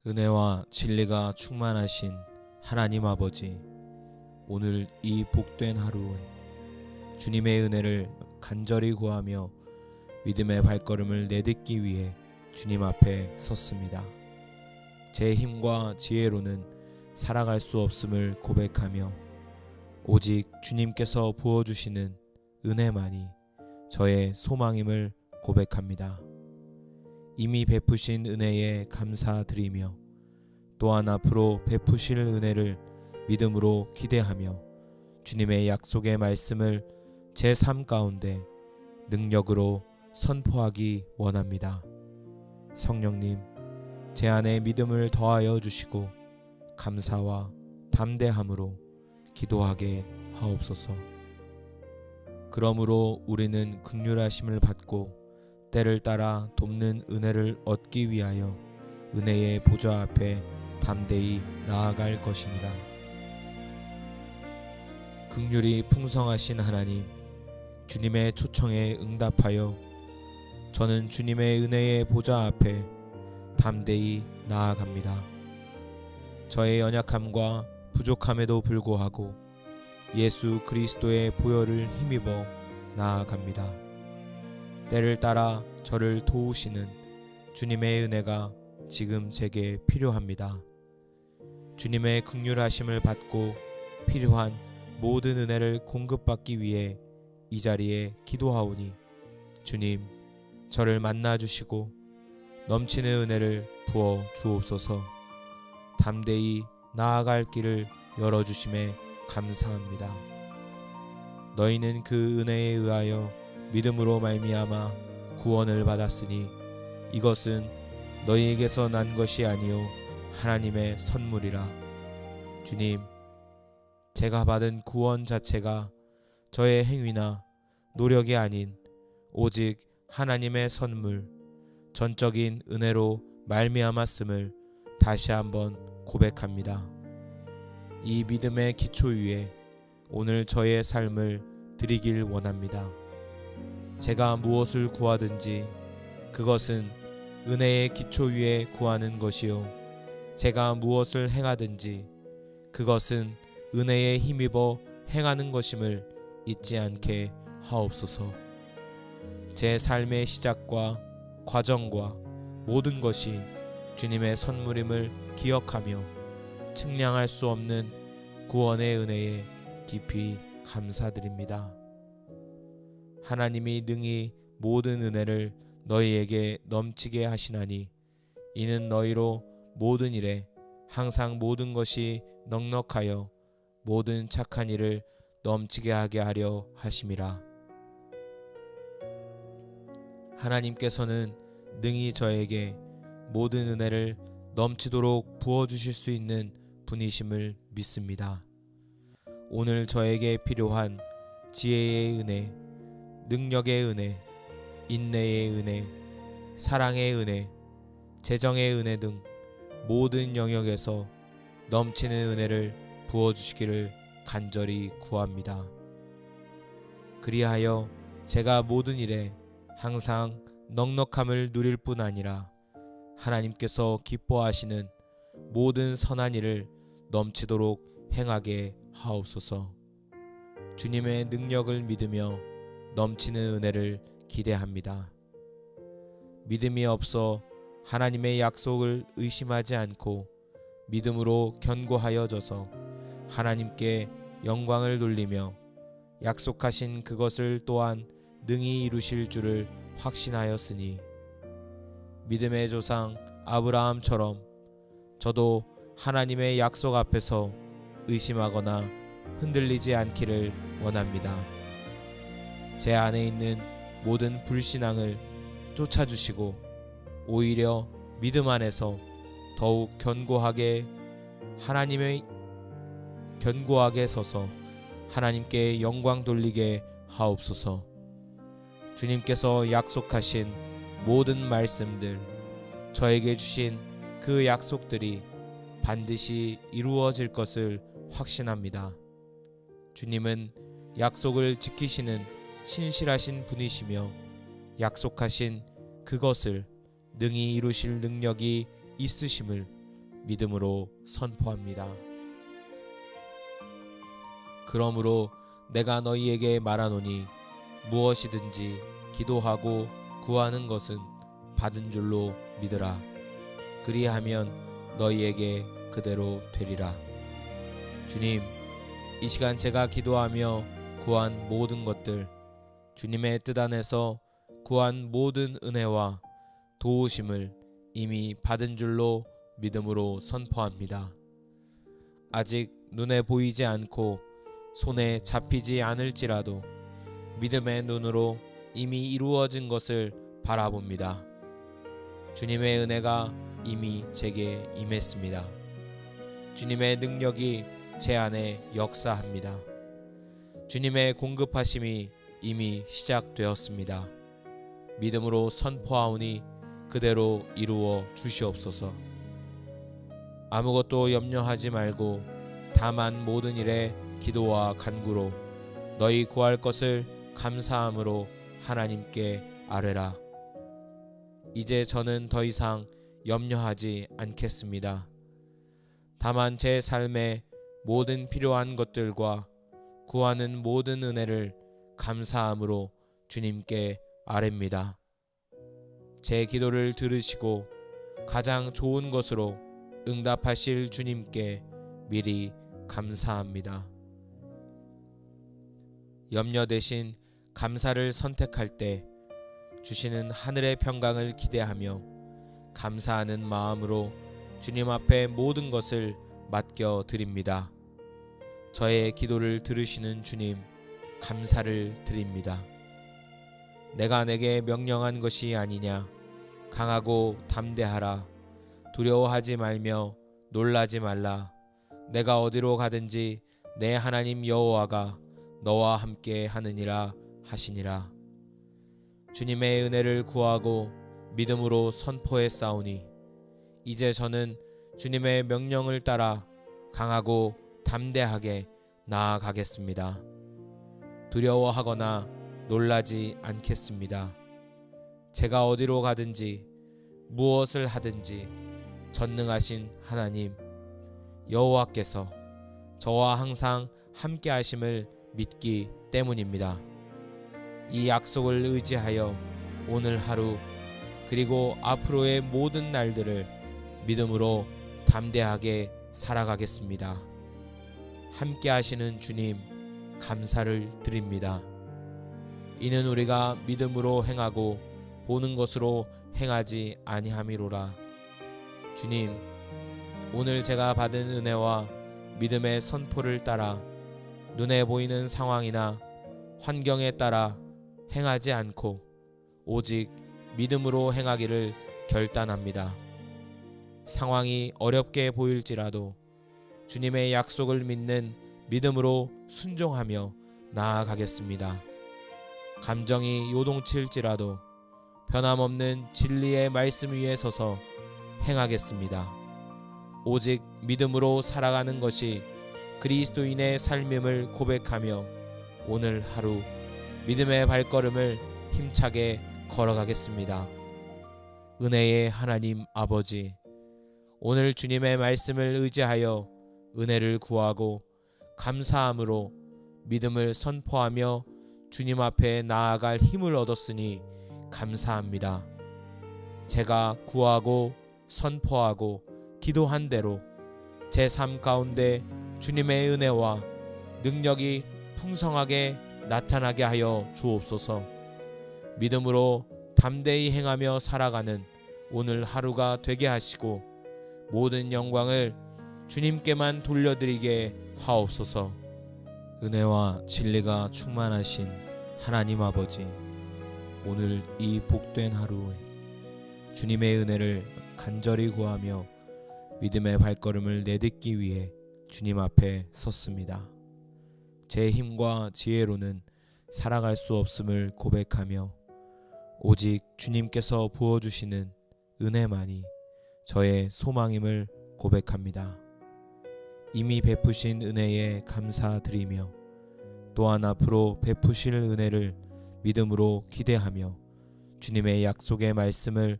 은혜와 진리가 충만하신 하나님 아버지, 오늘 이 복된 하루에 주님의 은혜를 간절히 구하며 믿음의 발걸음을 내딛기 위해 주님 앞에 섰습니다. 제 힘과 지혜로는 살아갈 수 없음을 고백하며 오직 주님께서 부어주시는 은혜만이 저의 소망임을 고백합니다. 이미 베푸신 은혜에 감사드리며 또한 앞으로 베푸실 은혜를 믿음으로 기대하며 주님의 약속의 말씀을 제 삶 가운데 능력으로 선포하기 원합니다. 성령님, 제 안에 믿음을 더하여 주시고 감사와 담대함으로 기도하게 하옵소서. 그러므로 우리는 긍휼하심을 받고 때를 따라 돕는 은혜를 얻기 위하여 은혜의 보좌 앞에 담대히 나아갈 것이니라. 긍휼이 풍성하신 하나님, 주님의 초청에 응답하여 저는 주님의 은혜의 보좌 앞에 담대히 나아갑니다. 저의 연약함과 부족함에도 불구하고 예수 그리스도의 보혈을 힘입어 나아갑니다. 때를 따라 저를 도우시는 주님의 은혜가 지금 제게 필요합니다. 주님의 긍휼하심을 받고 필요한 모든 은혜를 공급받기 위해 이 자리에 기도하오니 주님, 저를 만나주시고 넘치는 은혜를 부어 주옵소서. 담대히 나아갈 길을 열어주심에 감사합니다. 너희는 그 은혜에 의하여 믿음으로 말미암아 구원을 받았으니 이것은 너희에게서 난 것이 아니요 하나님의 선물이라. 주님, 제가 받은 구원 자체가 저의 행위나 노력이 아닌 오직 하나님의 선물, 전적인 은혜로 말미암았음을 다시 한번 고백합니다. 이 믿음의 기초 위에 오늘 저의 삶을 드리길 원합니다. 제가 무엇을 구하든지 그것은 은혜의 기초 위에 구하는 것이요 제가 무엇을 행하든지 그것은 은혜에 힘입어 행하는 것임을 잊지 않게 하옵소서. 제 삶의 시작과 과정과 모든 것이 주님의 선물임을 기억하며 측량할 수 없는 구원의 은혜에 깊이 감사드립니다. 하나님이 능히 모든 은혜를 너희에게 넘치게 하시나니 이는 너희로 모든 일에 항상 모든 것이 넉넉하여 모든 착한 일을 넘치게 하게 하려 하심이라. 하나님께서는 능히 저에게 모든 은혜를 넘치도록 부어주실 수 있는 분이심을 믿습니다. 오늘 저에게 필요한 지혜의 은혜, 능력의 은혜, 인내의 은혜, 사랑의 은혜, 재정의 은혜 등 모든 영역에서 넘치는 은혜를 부어주시기를 간절히 구합니다. 그리하여 제가 모든 일에 항상 넉넉함을 누릴 뿐 아니라 하나님께서 기뻐하시는 모든 선한 일을 넘치도록 행하게 하옵소서. 주님의 능력을 믿으며 넘치는 은혜를 기대합니다. 믿음이 없어 하나님의 약속을 의심하지 않고 믿음으로 견고하여져서 하나님께 영광을 돌리며 약속하신 그것을 또한 능히 이루실 줄을 확신하였으니 믿음의 조상 아브라함처럼 저도 하나님의 약속 앞에서 의심하거나 흔들리지 않기를 원합니다. 제 안에 있는 모든 불신앙을 쫓아주시고 오히려 믿음 안에서 더욱 견고하게 서서 하나님께 영광 돌리게 하옵소서. 주님께서 약속하신 모든 말씀들, 저에게 주신 그 약속들이 반드시 이루어질 것을 확신합니다. 주님은 약속을 지키시는 신실하신 분이시며 약속하신 그것을 능히 이루실 능력이 있으심을 믿음으로 선포합니다. 그러므로 내가 너희에게 말하노니 무엇이든지 기도하고 구하는 것은 받은 줄로 믿으라. 그리하면 너희에게 그대로 되리라. 주님, 이 시간 제가 기도하며 구한 모든 것들, 주님의 뜻 안에서 구한 모든 은혜와 도우심을 이미 받은 줄로 믿음으로 선포합니다. 아직 눈에 보이지 않고 손에 잡히지 않을지라도 믿음의 눈으로 이미 이루어진 것을 바라봅니다. 주님의 은혜가 이미 제게 임했습니다. 주님의 능력이 제 안에 역사합니다. 주님의 공급하심이 이미 시작되었습니다. 믿음으로 선포하오니 그대로 이루어 주시옵소서. 아무것도 염려하지 말고 다만 모든 일에 기도와 간구로 너희 구할 것을 감사함으로 하나님께 아뢰라. 이제 저는 더 이상 염려하지 않겠습니다. 다만 제 삶의 모든 필요한 것들과 구하는 모든 은혜를 감사함으로 주님께 아뢰입니다. 제 기도를 들으시고 가장 좋은 것으로 응답하실 주님께 미리 감사합니다. 염려 대신 감사를 선택할 때 주시는 하늘의 평강을 기대하며 감사하는 마음으로 주님 앞에 모든 것을 맡겨 드립니다. 저의 기도를 들으시는 주님, 감사를 드립니다. 내가 내게 명령한 것이 아니냐. 강하고 담대하라. 두려워하지 말며 놀라지 말라. 내가 어디로 가든지 내 하나님 여호와가 너와 함께 하느니라 하시니라. 주님의 은혜를 구하고 믿음으로 선포했사오니 이제 저는 주님의 명령을 따라 강하고 담대하게 나아가겠습니다. 두려워하거나 놀라지 않겠습니다. 제가 어디로 가든지 무엇을 하든지 전능하신 하나님 여호와께서 저와 항상 함께 하심을 믿기 때문입니다. 이 약속을 의지하여 오늘 하루 그리고 앞으로의 모든 날들을 믿음으로 담대하게 살아가겠습니다. 함께 하시는 주님 감사를 드립니다. 이는 우리가 믿음으로 행하고 보는 것으로 행하지 아니함이로라. 주님, 오늘 제가 받은 은혜와 믿음의 선포를 따라 눈에 보이는 상황이나 환경에 따라 행하지 않고 오직 믿음으로 행하기를 결단합니다. 상황이 어렵게 보일지라도 주님의 약속을 믿는 믿음으로 순종하며 나아가겠습니다. 감정이 요동칠지라도 변함없는 진리의 말씀 위에 서서 행하겠습니다. 오직 믿음으로 살아가는 것이 그리스도인의 삶임을 고백하며 오늘 하루 믿음의 발걸음을 힘차게 걸어가겠습니다. 은혜의 하나님 아버지, 오늘 주님의 말씀을 의지하여 은혜를 구하고 감사함으로 믿음을 선포하며 주님 앞에 나아갈 힘을 얻었으니 감사합니다. 제가 구하고 선포하고 기도한 대로 제 삶 가운데 주님의 은혜와 능력이 풍성하게 나타나게 하여 주옵소서. 믿음으로 담대히 행하며 살아가는 오늘 하루가 되게 하시고 모든 영광을 주님께만 돌려드리게 하옵소서. 은혜와 진리가 충만하신 하나님 아버지, 오늘 이 복된 하루에 주님의 은혜를 간절히 구하며 믿음의 발걸음을 내딛기 위해 주님 앞에 섰습니다. 제 힘과 지혜로는 살아갈 수 없음을 고백하며 오직 주님께서 부어주시는 은혜만이 저의 소망임을 고백합니다. 이미 베푸신 은혜에 감사드리며 또한 앞으로 베푸실 은혜를 믿음으로 기대하며 주님의 약속의 말씀을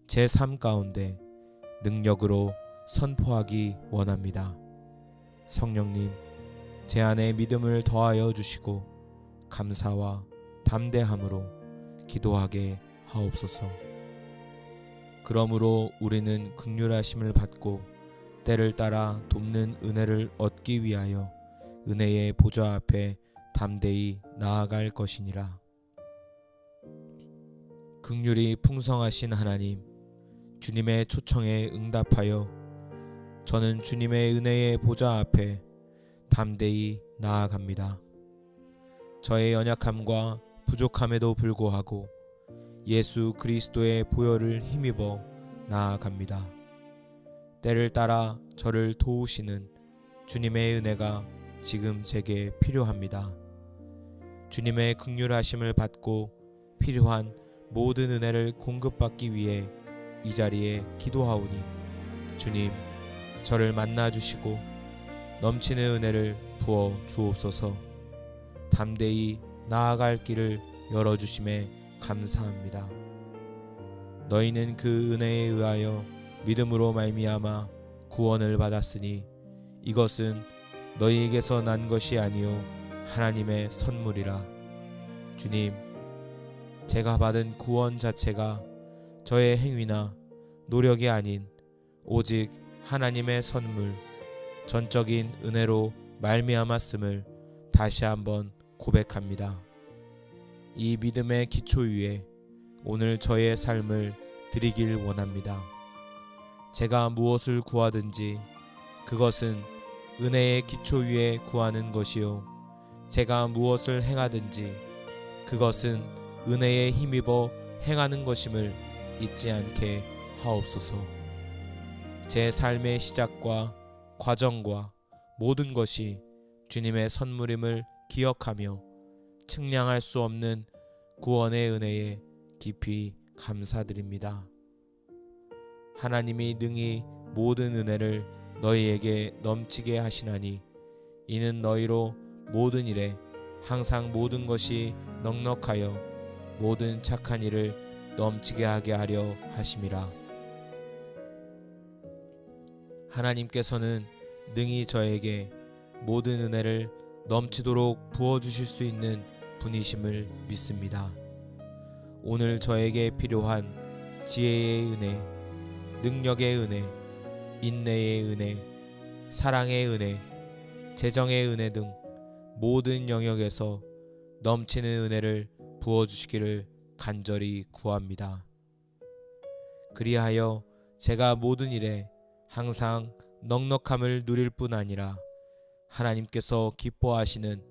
제 삶 가운데 능력으로 선포하기 원합니다. 성령님, 제 안에 믿음을 더하여 주시고 감사와 담대함으로 기도하게 하옵소서. 그러므로 우리는 긍휼하심을 받고 때를 따라 돕는 은혜를 얻기 위하여 은혜의 보좌 앞에 담대히 나아갈 것이니라. 긍휼이 풍성하신 하나님, 주님의 초청에 응답하여 저는 주님의 은혜의 보좌 앞에 담대히 나아갑니다. 저의 연약함과 부족함에도 불구하고 예수 그리스도의 보혈을 힘입어 나아갑니다. 때를 따라 저를 도우시는 주님의 은혜가 지금 제게 필요합니다. 주님의 긍휼하심을 받고 필요한 모든 은혜를 공급받기 위해 이 자리에 기도하오니 주님, 저를 만나 주시고 넘치는 은혜를 부어 주옵소서. 담대히 나아갈 길을 열어주심에 감사합니다. 너희는 그 은혜에 의하여 믿음으로 말미암아 구원을 받았으니 이것은 너희에게서 난 것이 아니요 하나님의 선물이라. 주님, 제가 받은 구원 자체가 저의 행위나 노력이 아닌 오직 하나님의 선물, 전적인 은혜로 말미암았음을 다시 한번 고백합니다. 이 믿음의 기초 위에 오늘 저의 삶을 드리길 원합니다. 제가 무엇을 구하든지 그것은 은혜의 기초 위에 구하는 것이요 제가 무엇을 행하든지 그것은 은혜에 힘입어 행하는 것임을 잊지 않게 하옵소서. 제 삶의 시작과 과정과 모든 것이 주님의 선물임을 기억하며 측량할 수 없는 구원의 은혜에 깊이 감사드립니다. 하나님이 능히 모든 은혜를 너희에게 넘치게 하시나니 이는 너희로 모든 일에 항상 모든 것이 넉넉하여 모든 착한 일을 넘치게 하게 하려 하심이라. 하나님께서는 능히 저에게 모든 은혜를 넘치도록 부어주실 수 있는 분이심을 믿습니다. 오늘 저에게 필요한 지혜의 은혜, 능력의 은혜, 인내의 은혜, 사랑의 은혜, 재정의 은혜 등 모든 영역에서 넘치는 은혜를 부어주시기를 간절히 구합니다. 그리하여 제가 모든 일에 항상 넉넉함을 누릴 뿐 아니라 하나님께서 기뻐하시는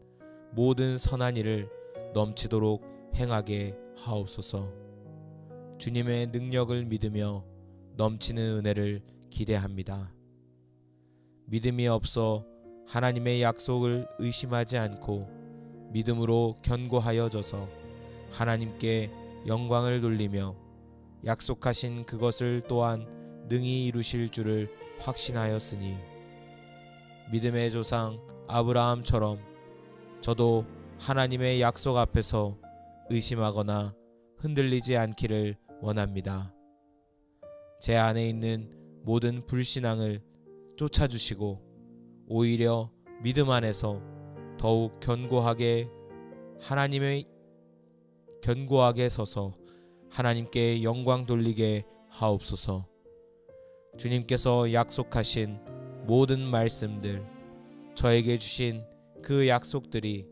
모든 선한 일을 넘치도록 행하게 하옵소서. 주님의 능력을 믿으며 넘치는 은혜를 기대합니다. 믿음이 없어 하나님의 약속을 의심하지 않고 믿음으로 견고하여져서 하나님께 영광을 돌리며 약속하신 그것을 또한 능히 이루실 줄을 확신하였으니 믿음의 조상 아브라함처럼 저도 하나님의 약속 앞에서 의심하거나 흔들리지 않기를 원합니다. 제 안에 있는 모든 불신앙을 쫓아주시고 오히려 믿음 안에서 더욱 견고하게 서서 하나님께 영광 돌리게 하옵소서. 주님께서 약속하신 모든 말씀들, 저에게 주신 그 약속들이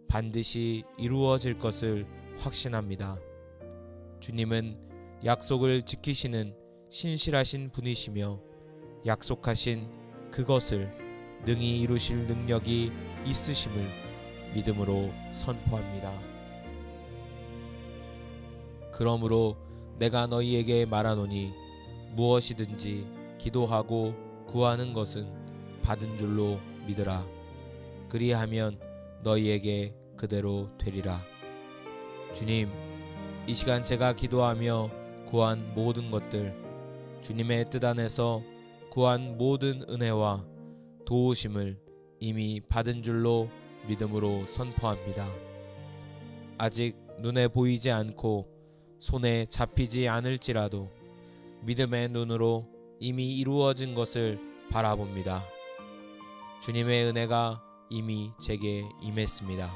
반드시 이루어질 것을 확신합니다. 주님은 약속을 지키시는 신실하신 분이시며 약속하신 그것을 능히 이루실 능력이 있으심을 믿음으로 선포합니다. 그러므로 내가 너희에게 말하노니 무엇이든지 기도하고 구하는 것은 받은 줄로 믿으라. 그리하면 너희에게 그대로 되리라. 주님, 이 시간 제가 기도하며 구한 모든 것들, 주님의 뜻 안에서 구한 모든 은혜와 도우심을 이미 받은 줄로 믿음으로 선포합니다. 아직 눈에 보이지 않고 손에 잡히지 않을지라도 믿음의 눈으로 이미 이루어진 것을 바라봅니다. 주님의 은혜가 이미 제게 임했습니다.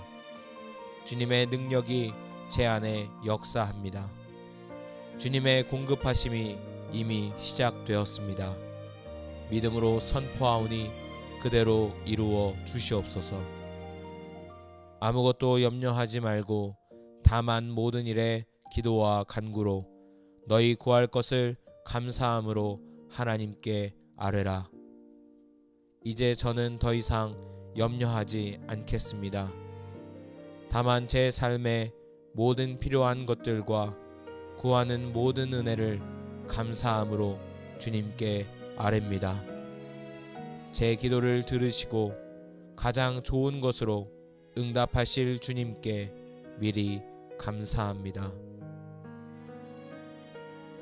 주님의 능력이 제 안에 역사합니다. 주님의 공급하심이 이미 시작되었습니다. 믿음으로 선포하오니 그대로 이루어 주시옵소서. 아무것도 염려하지 말고 다만 모든 일에 기도와 간구로 너희 구할 것을 감사함으로 하나님께 아뢰라. 이제 저는 더 이상 염려하지 않겠습니다. 다만 제 삶의 모든 필요한 것들과 구하는 모든 은혜를 감사함으로 주님께 아뢰입니다. 제 기도를 들으시고 가장 좋은 것으로 응답하실 주님께 미리 감사합니다.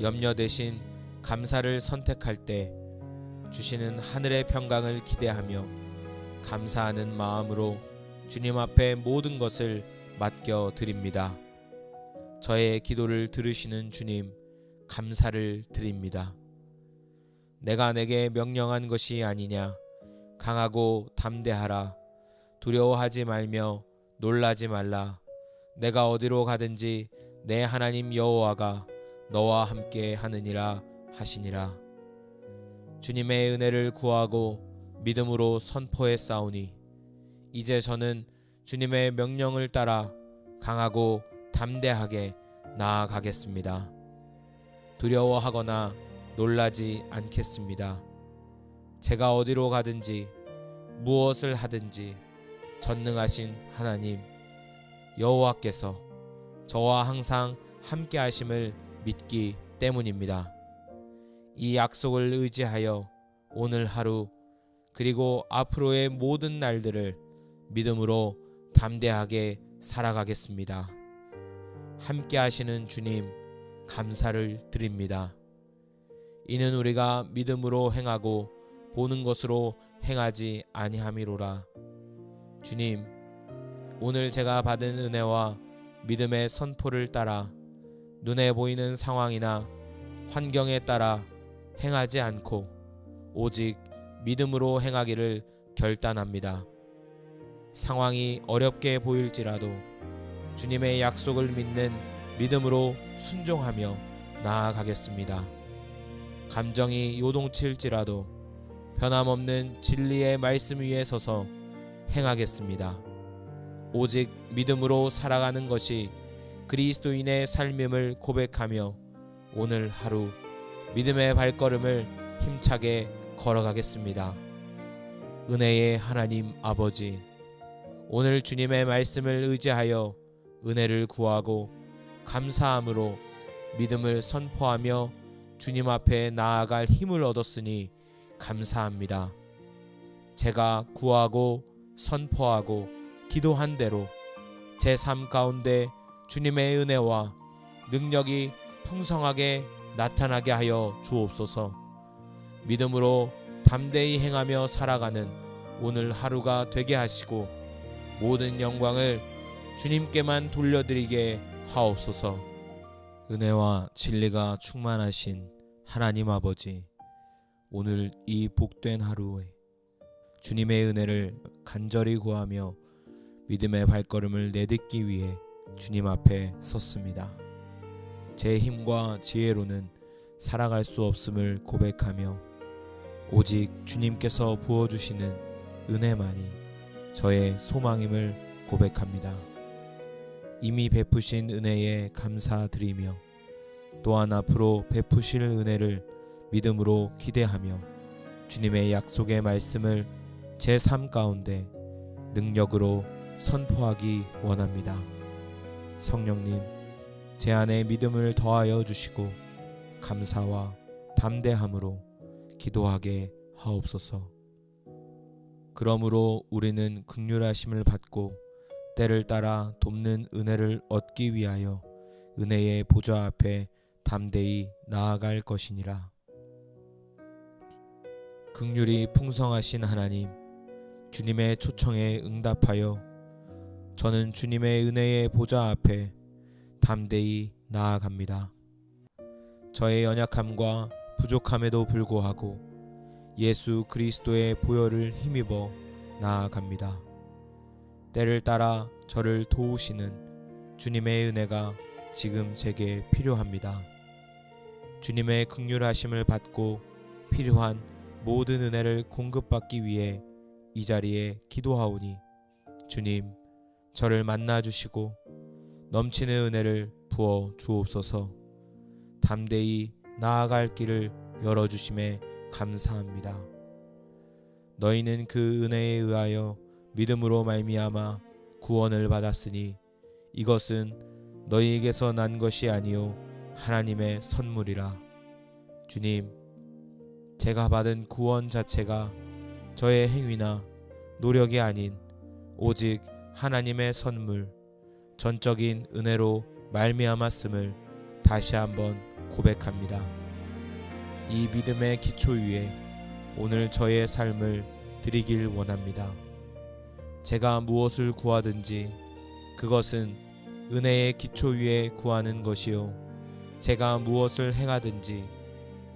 염려 대신 감사를 선택할 때 주시는 하늘의 평강을 기대하며 감사하는 마음으로 주님 앞에 모든 것을 맡겨 드립니다. 저의 기도를 들으시는 주님, 감사를 드립니다. 내가 내게 명령한 것이 아니냐. 강하고 담대하라. 두려워하지 말며 놀라지 말라. 내가 어디로 가든지 내 하나님 여호와가 너와 함께 하느니라 하시니라. 주님의 은혜를 구하고 믿음으로 선포했사오니 이제 저는 주님의 명령을 따라 강하고 담대하게 나아가겠습니다. 두려워하거나 놀라지 않겠습니다. 제가 어디로 가든지 무엇을 하든지 전능하신 하나님 여호와께서 저와 항상 함께 하심을 믿기 때문입니다. 이 약속을 의지하여 오늘 하루 그리고 앞으로의 모든 날들을 믿음으로 담대하게 살아가겠습니다. 함께 하시는 주님 감사를 드립니다. 이는 우리가 믿음으로 행하고 보는 것으로 행하지 아니함이로라. 주님, 오늘 제가 받은 은혜와 믿음의 선포를 따라 눈에 보이는 상황이나 환경에 따라 행하지 않고 오직 믿음으로 행하기를 결단합니다. 상황이 어렵게 보일지라도 주님의 약속을 믿는 믿음으로 순종하며 나아가겠습니다. 감정이 요동칠지라도 변함없는 진리의 말씀 위에 서서 행하겠습니다. 오직 믿음으로 살아가는 것이 그리스도인의 삶임을 고백하며 오늘 하루 믿음의 발걸음을 힘차게 걸어가겠습니다. 은혜의 하나님 아버지, 오늘 주님의 말씀을 의지하여 은혜를 구하고 감사함으로 믿음을 선포하며 주님 앞에 나아갈 힘을 얻었으니 감사합니다. 제가 구하고 선포하고 기도한 대로 제 삶 가운데 주님의 은혜와 능력이 풍성하게 나타나게 하여 주옵소서. 믿음으로 담대히 행하며 살아가는 오늘 하루가 되게 하시고 모든 영광을 주님께만 돌려드리게 하옵소서. 은혜와 진리가 충만하신 하나님 아버지, 오늘 이 복된 하루에 주님의 은혜를 간절히 구하며 믿음의 발걸음을 내딛기 위해 주님 앞에 섰습니다. 제 힘과 지혜로는 살아갈 수 없음을 고백하며 오직 주님께서 부어주시는 은혜만이 저의 소망임을 고백합니다. 이미 베푸신 은혜에 감사드리며 또한 앞으로 베푸실 은혜를 믿음으로 기대하며 주님의 약속의 말씀을 제 삶 가운데 능력으로 선포하기 원합니다. 성령님, 제 안에 믿음을 더하여 주시고 감사와 담대함으로 기도하게 하옵소서. 그러므로 우리는 긍휼하심을 받고 때를 따라 돕는 은혜를 얻기 위하여 은혜의 보좌 앞에 담대히 나아갈 것이니라. 긍휼이 풍성하신 하나님, 주님의 초청에 응답하여 저는 주님의 은혜의 보좌 앞에 담대히 나아갑니다. 저의 연약함과 부족함에도 불구하고 예수 그리스도의 보혈을 힘입어 나아갑니다. 때를 따라 저를 도우시는 주님의 은혜가 지금 제게 필요합니다. 주님의 긍휼하심을 받고 필요한 모든 은혜를 공급받기 위해 이 자리에 기도하오니 주님, 저를 만나주시고 넘치는 은혜를 부어 주옵소서. 담대히 나아갈 길을 열어주심에 감사합니다. 너희는 그 은혜에 의하여 믿음으로 말미암아 구원을 받았으니 이것은 너희에게서 난 것이 아니요 하나님의 선물이라. 주님, 제가 받은 구원 자체가 저의 행위나 노력이 아닌 오직 하나님의 선물, 전적인 은혜로 말미암았음을 다시 한번 고백합니다. 이 믿음의 기초 위에 오늘 저의 삶을 드리길 원합니다. 제가 무엇을 구하든지 그것은 은혜의 기초 위에 구하는 것이요 제가 무엇을 행하든지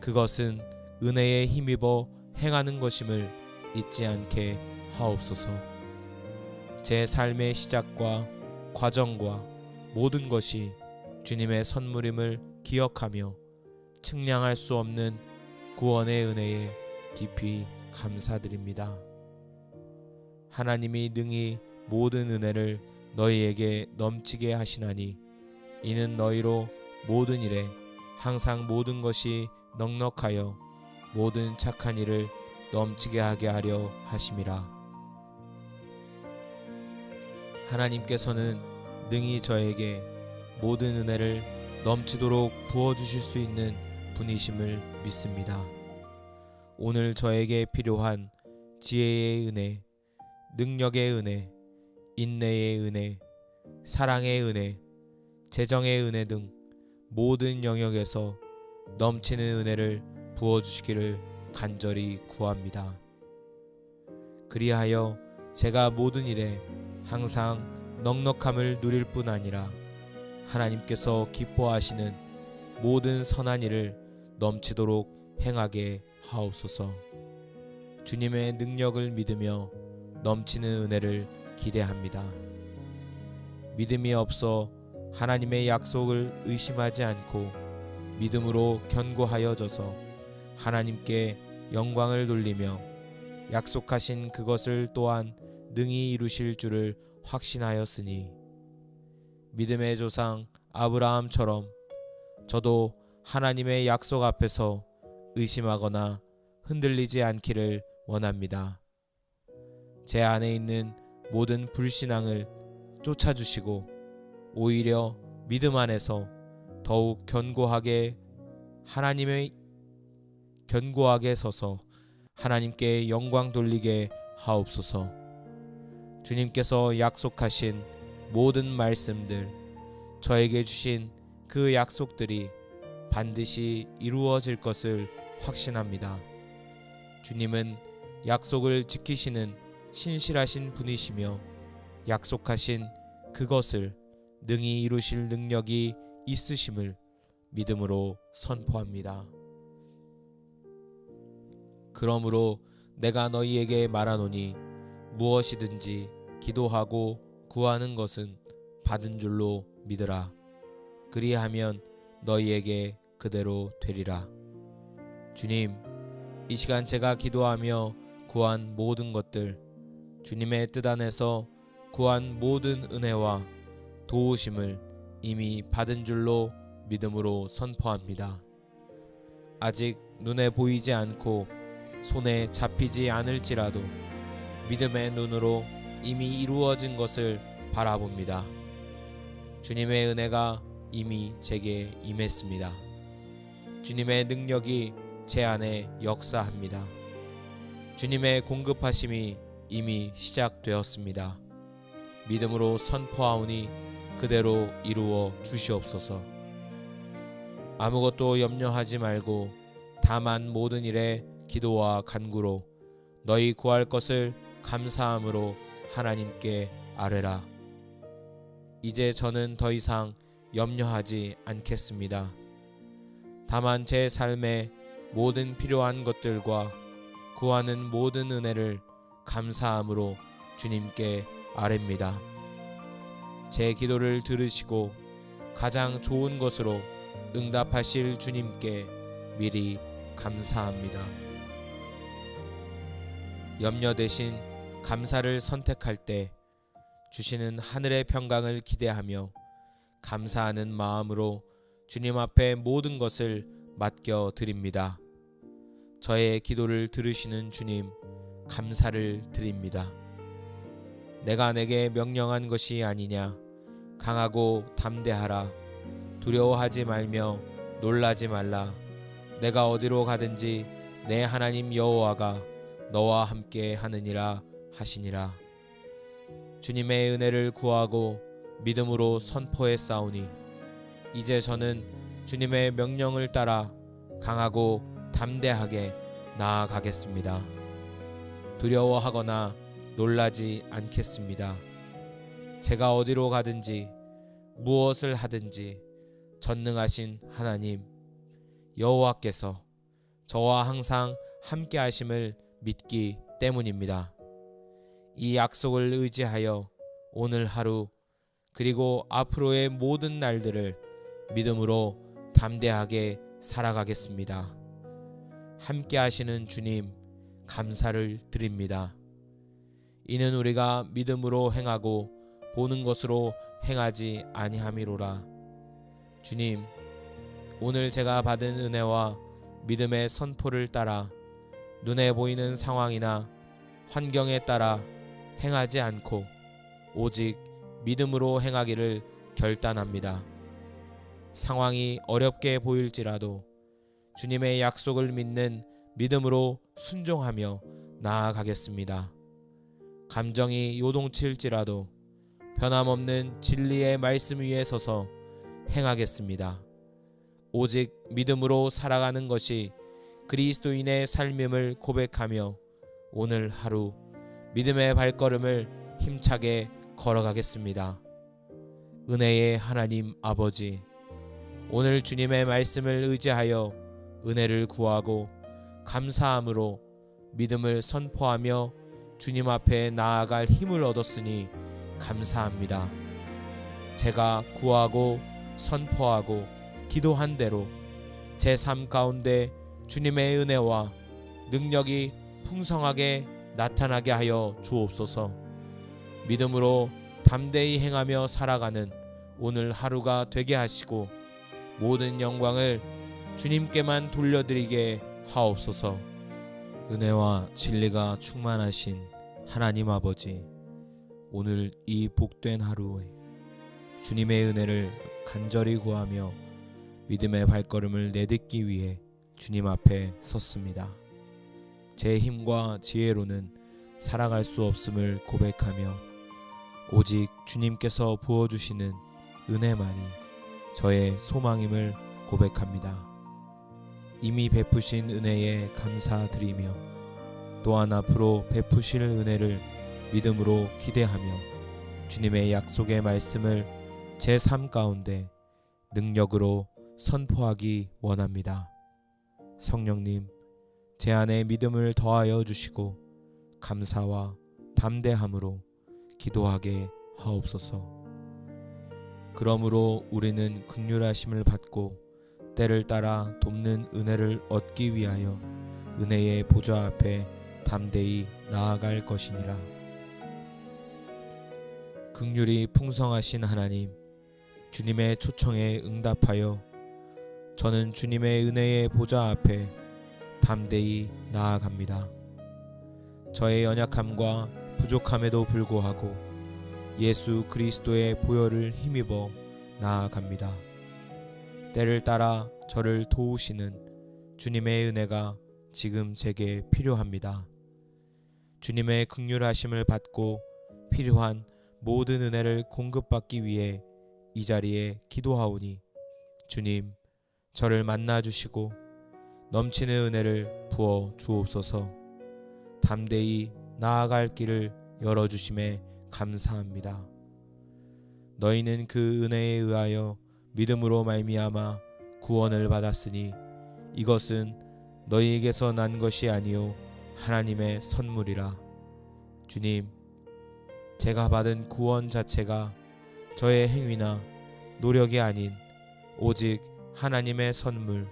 그것은 은혜에 힘입어 행하는 것임을 잊지 않게 하옵소서. 제 삶의 시작과 과정과 모든 것이 주님의 선물임을 기억하며 측량할 수 없는 구원의 은혜에 깊이 감사드립니다. 하나님이 능히 모든 은혜를 너희에게 넘치게 하시나니 이는 너희로 모든 일에 항상 모든 것이 넉넉하여 모든 착한 일을 넘치게 하게 하려 하심이라. 하나님께서는 능히 저에게 모든 은혜를 넘치도록 부어주실 수 있는 분이심을 믿습니다. 오늘 저에게 필요한 지혜의 은혜, 능력의 은혜, 인내의 은혜, 사랑의 은혜, 재정의 은혜 등 모든 영역에서 넘치는 은혜를 부어주시기를 간절히 구합니다. 그리하여 제가 모든 일에 항상 넉넉함을 누릴 뿐 아니라 하나님께서 기뻐하시는 모든 선한 일을 넘치도록 행하게 하옵소서. 주님의 능력을 믿으며 넘치는 은혜를 기대합니다. 믿음이 없어 하나님의 약속을 의심하지 않고 믿음으로 견고하여져서 하나님께 영광을 돌리며 약속하신 그것을 또한 능히 이루실 줄을 확신하였으니 믿음의 조상 아브라함처럼 저도 하나님의 약속 앞에서 의심하거나 흔들리지 않기를 원합니다. 제 안에 있는 모든 불신앙을 쫓아주시고 오히려 믿음 안에서 더욱 견고하게 서서 하나님께 영광 돌리게 하옵소서. 주님께서 약속하신 모든 말씀들, 저에게 주신 그 약속들이 반드시 이루어질 것을 확신합니다. 주님은 약속을 지키시는 신실하신 분이시며 약속하신 그것을 능히 이루실 능력이 있으심을 믿음으로 선포합니다. 그러므로 내가 너희에게 말하노니 무엇이든지 기도하고 구하는 것은 받은 줄로 믿으라. 그리하면 너희에게 그대로 되리라. 주님, 이 시간 제가 기도하며 구한 모든 것들, 주님의 뜻 안에서 구한 모든 은혜와 도우심을 이미 받은 줄로 믿음으로 선포합니다. 아직 눈에 보이지 않고 손에 잡히지 않을지라도 믿음의 눈으로 이미 이루어진 것을 바라봅니다. 주님의 은혜가 이미 제게 임했습니다. 주님의 능력이 제 안에 역사합니다. 주님의 공급하심이 이미 시작되었습니다. 믿음으로 선포하오니 그대로 이루어 주시옵소서. 아무것도 염려하지 말고 다만 모든 일에 기도와 간구로 너희 구할 것을 감사함으로 하나님께 아뢰라. 이제 저는 더 이상 염려하지 않겠습니다. 다만 제 삶에 모든 필요한 것들과 구하는 모든 은혜를 감사함으로 주님께 아뢰입니다. 제 기도를 들으시고 가장 좋은 것으로 응답하실 주님께 미리 감사합니다. 염려 대신 감사를 선택할 때 주시는 하늘의 평강을 기대하며 감사하는 마음으로 주님 앞에 모든 것을 맡겨 드립니다. 저의 기도를 들으시는 주님, 감사를 드립니다. 내가 내게 명령한 것이 아니냐. 강하고 담대하라. 두려워하지 말며 놀라지 말라. 내가 어디로 가든지 내 하나님 여호와가 너와 함께 하느니라 하시니라. 주님의 은혜를 구하고 믿음으로 선포했사오니 이제 저는 주님의 명령을 따라 강하고 담대하게 나아가겠습니다. 두려워하거나 놀라지 않겠습니다. 제가 어디로 가든지 무엇을 하든지 전능하신 하나님 여호와께서 저와 항상 함께 하심을 믿기 때문입니다. 이 약속을 의지하여 오늘 하루 그리고 앞으로의 모든 날들을 믿음으로 담대하게 살아가겠습니다. 함께 하시는 주님 감사를 드립니다. 이는 우리가 믿음으로 행하고 보는 것으로 행하지 아니함이로라. 주님, 오늘 제가 받은 은혜와 믿음의 선포를 따라 눈에 보이는 상황이나 환경에 따라 행하지 않고 오직 믿음으로 행하기를 결단합니다. 상황이 어렵게 보일지라도 주님의 약속을 믿는 믿음으로 순종하며 나아가겠습니다. 감정이 요동칠지라도 변함없는 진리의 말씀 위에 서서 행하겠습니다. 오직 믿음으로 살아가는 것이 그리스도인의 삶임을 고백하며 오늘 하루 믿음의 발걸음을 힘차게 걸어가겠습니다. 은혜의 하나님 아버지, 오늘 주님의 말씀을 의지하여 은혜를 구하고 감사함으로 믿음을 선포하며 주님 앞에 나아갈 힘을 얻었으니 감사합니다. 제가 구하고 선포하고 기도한 대로 제 삶 가운데 주님의 은혜와 능력이 풍성하게 나타나게 하여 주옵소서. 믿음으로 담대히 행하며 살아가는 오늘 하루가 되게 하시고 모든 영광을 주님께만 돌려드리게 하옵소서. 은혜와 진리가 충만하신 하나님 아버지, 오늘 이 복된 하루에 주님의 은혜를 간절히 구하며 믿음의 발걸음을 내딛기 위해 주님 앞에 섰습니다. 제 힘과 지혜로는 살아갈 수 없음을 고백하며 오직 주님께서 부어주시는 은혜만이 저의 소망임을 고백합니다. 이미 베푸신 은혜에 감사드리며 또한 앞으로 베푸실 은혜를 믿음으로 기대하며 주님의 약속의 말씀을 제 삶 가운데 능력으로 선포하기 원합니다. 성령님, 제 안에 믿음을 더하여 주시고 감사와 담대함으로 기도하게 하옵소서. 그러므로 우리는 긍휼하심을 받고 때를 따라 돕는 은혜를 얻기 위하여 은혜의 보좌 앞에 담대히 나아갈 것이니라. 긍휼이 풍성하신 하나님, 주님의 초청에 응답하여 저는 주님의 은혜의 보좌 앞에 담대히 나아갑니다. 저의 연약함과 부족함에도 불구하고 예수 그리스도의 보혈을 힘입어 나아갑니다. 때를 따라 저를 도우시는 주님의 은혜가 지금 제게 필요합니다. 주님의 긍휼하심을 받고 필요한 모든 은혜를 공급받기 위해 이 자리에 기도하오니 주님, 저를 만나주시고 넘치는 은혜를 부어 주옵소서. 담대히 나아갈 길을 열어주심에 감사합니다. 너희는 그 은혜에 의하여 믿음으로 말미암아 구원을 받았으니 이것은 너희에게서 난 것이 아니요 하나님의 선물이라. 주님, 제가 받은 구원 자체가 저의 행위나 노력이 아닌 오직 하나님의 선물,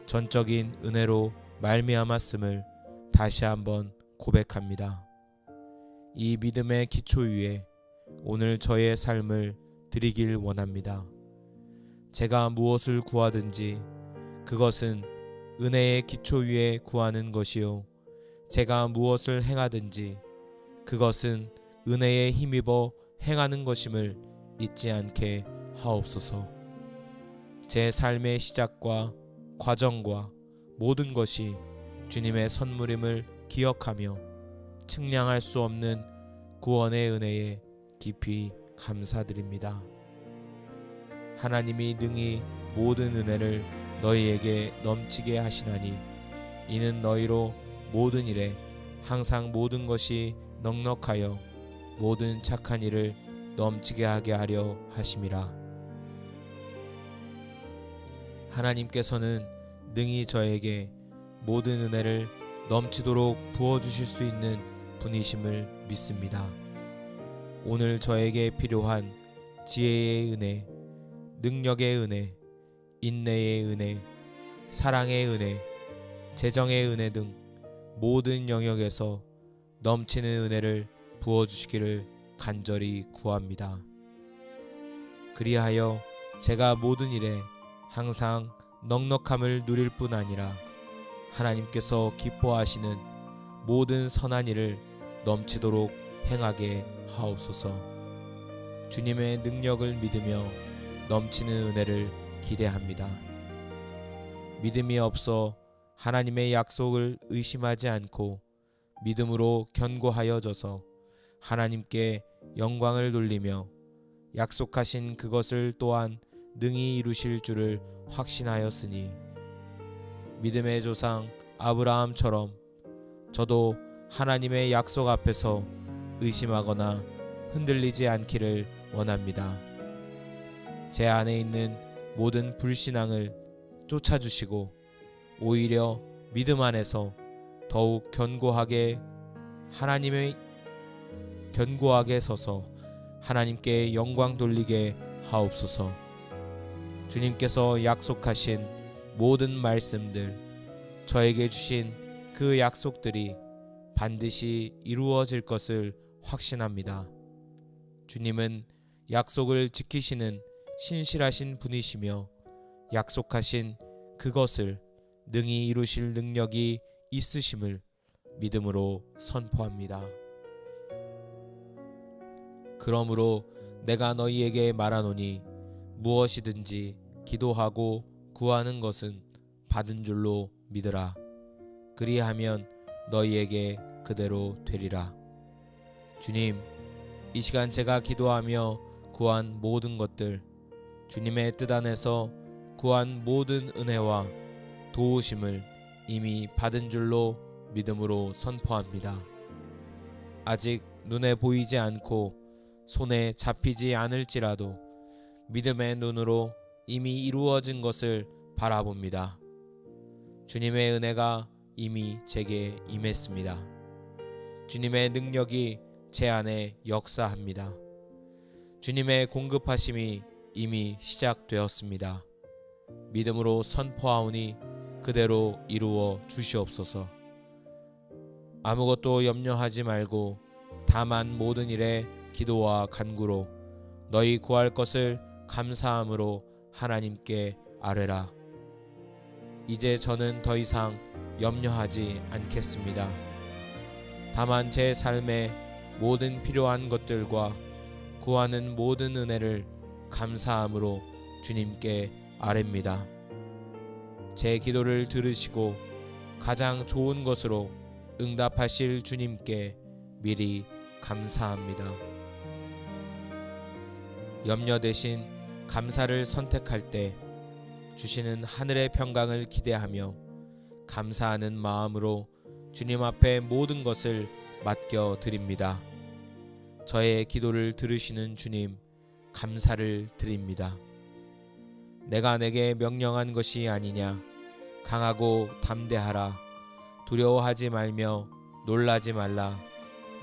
전적인 은혜로 말미암았음을 다시 한번 고백합니다. 이 믿음의 기초 위에 오늘 저의 삶을 드리길 원합니다. 제가 무엇을 구하든지 그것은 은혜의 기초 위에 구하는 것이요, 제가 무엇을 행하든지 그것은 은혜에 힘입어 행하는 것임을 잊지 않게 하옵소서. 제 삶의 시작과 과정과 모든 것이 주님의 선물임을 기억하며 측량할 수 없는 구원의 은혜에 깊이 감사드립니다. 하나님이 능히 모든 은혜를 너희에게 넘치게 하시나니 이는 너희로 모든 일에 항상 모든 것이 넉넉하여 모든 착한 일을 넘치게 하게 하려 하심이라. 하나님께서는 능히 저에게 모든 은혜를 넘치도록 부어주실 수 있는 분이심을 믿습니다. 오늘 저에게 필요한 지혜의 은혜, 능력의 은혜, 인내의 은혜, 사랑의 은혜, 재정의 은혜 등 모든 영역에서 넘치는 은혜를 부어주시기를 간절히 구합니다. 그리하여 제가 모든 일에 항상 넉넉함을 누릴 뿐 아니라 하나님께서 기뻐하시는 모든 선한 일을 넘치도록 행하게 하옵소서. 주님의 능력을 믿으며 넘치는 은혜를 기대합니다. 믿음이 없어 하나님의 약속을 의심하지 않고 믿음으로 견고하여져서 하나님께 영광을 돌리며 약속하신 그것을 또한 능히 이루실 줄을 확신하였으니 믿음의 조상 아브라함처럼 저도 하나님의 약속 앞에서 의심하거나 흔들리지 않기를 원합니다. 제 안에 있는 모든 불신앙을 쫓아주시고 오히려 믿음 안에서 더욱 견고하게 서서 하나님께 영광 돌리게 하옵소서. 주님께서 약속하신 모든 말씀들, 저에게 주신 그 약속들이 반드시 이루어질 것을 확신합니다. 주님은 약속을 지키시는 신실하신 분이시며 약속하신 그것을 능히 이루실 능력이 있으심을 믿음으로 선포합니다. 그러므로 내가 너희에게 말하노니 무엇이든지 기도하고 구하는 것은 받은 줄로 믿으라. 그리하면 너희에게 그대로 되리라. 주님, 이 시간 제가 기도하며 구한 모든 것들, 주님의 뜻 안에서 구한 모든 은혜와 도우심을 이미 받은 줄로 믿음으로 선포합니다. 아직 눈에 보이지 않고 손에 잡히지 않을지라도 믿음의 눈으로 이미 이루어진 것을 바라봅니다. 주님의 은혜가 이미 제게 임했습니다. 주님의 능력이 제 안에 역사합니다. 주님의 공급하심이 이미 시작되었습니다. 믿음으로 선포하오니 그대로 이루어 주시옵소서. 아무것도 염려하지 말고 다만 모든 일에 기도와 간구로 너희 구할 것을 감사함으로 하나님께 아뢰라. 이제 저는 더 이상 염려하지 않겠습니다. 다만 제 삶의 모든 필요한 것들과 구하는 모든 은혜를 감사함으로 주님께 아뢰입니다. 제 기도를 들으시고 가장 좋은 것으로 응답하실 주님께 미리 감사합니다. 염려 대신 감사를 선택할 때 주시는 하늘의 평강을 기대하며 감사하는 마음으로 주님 앞에 모든 것을 맡겨 드립니다. 저의 기도를 들으시는 주님, 감사를 드립니다. 내가 내게 명령한 것이 아니냐, 강하고 담대하라. 두려워하지 말며 놀라지 말라.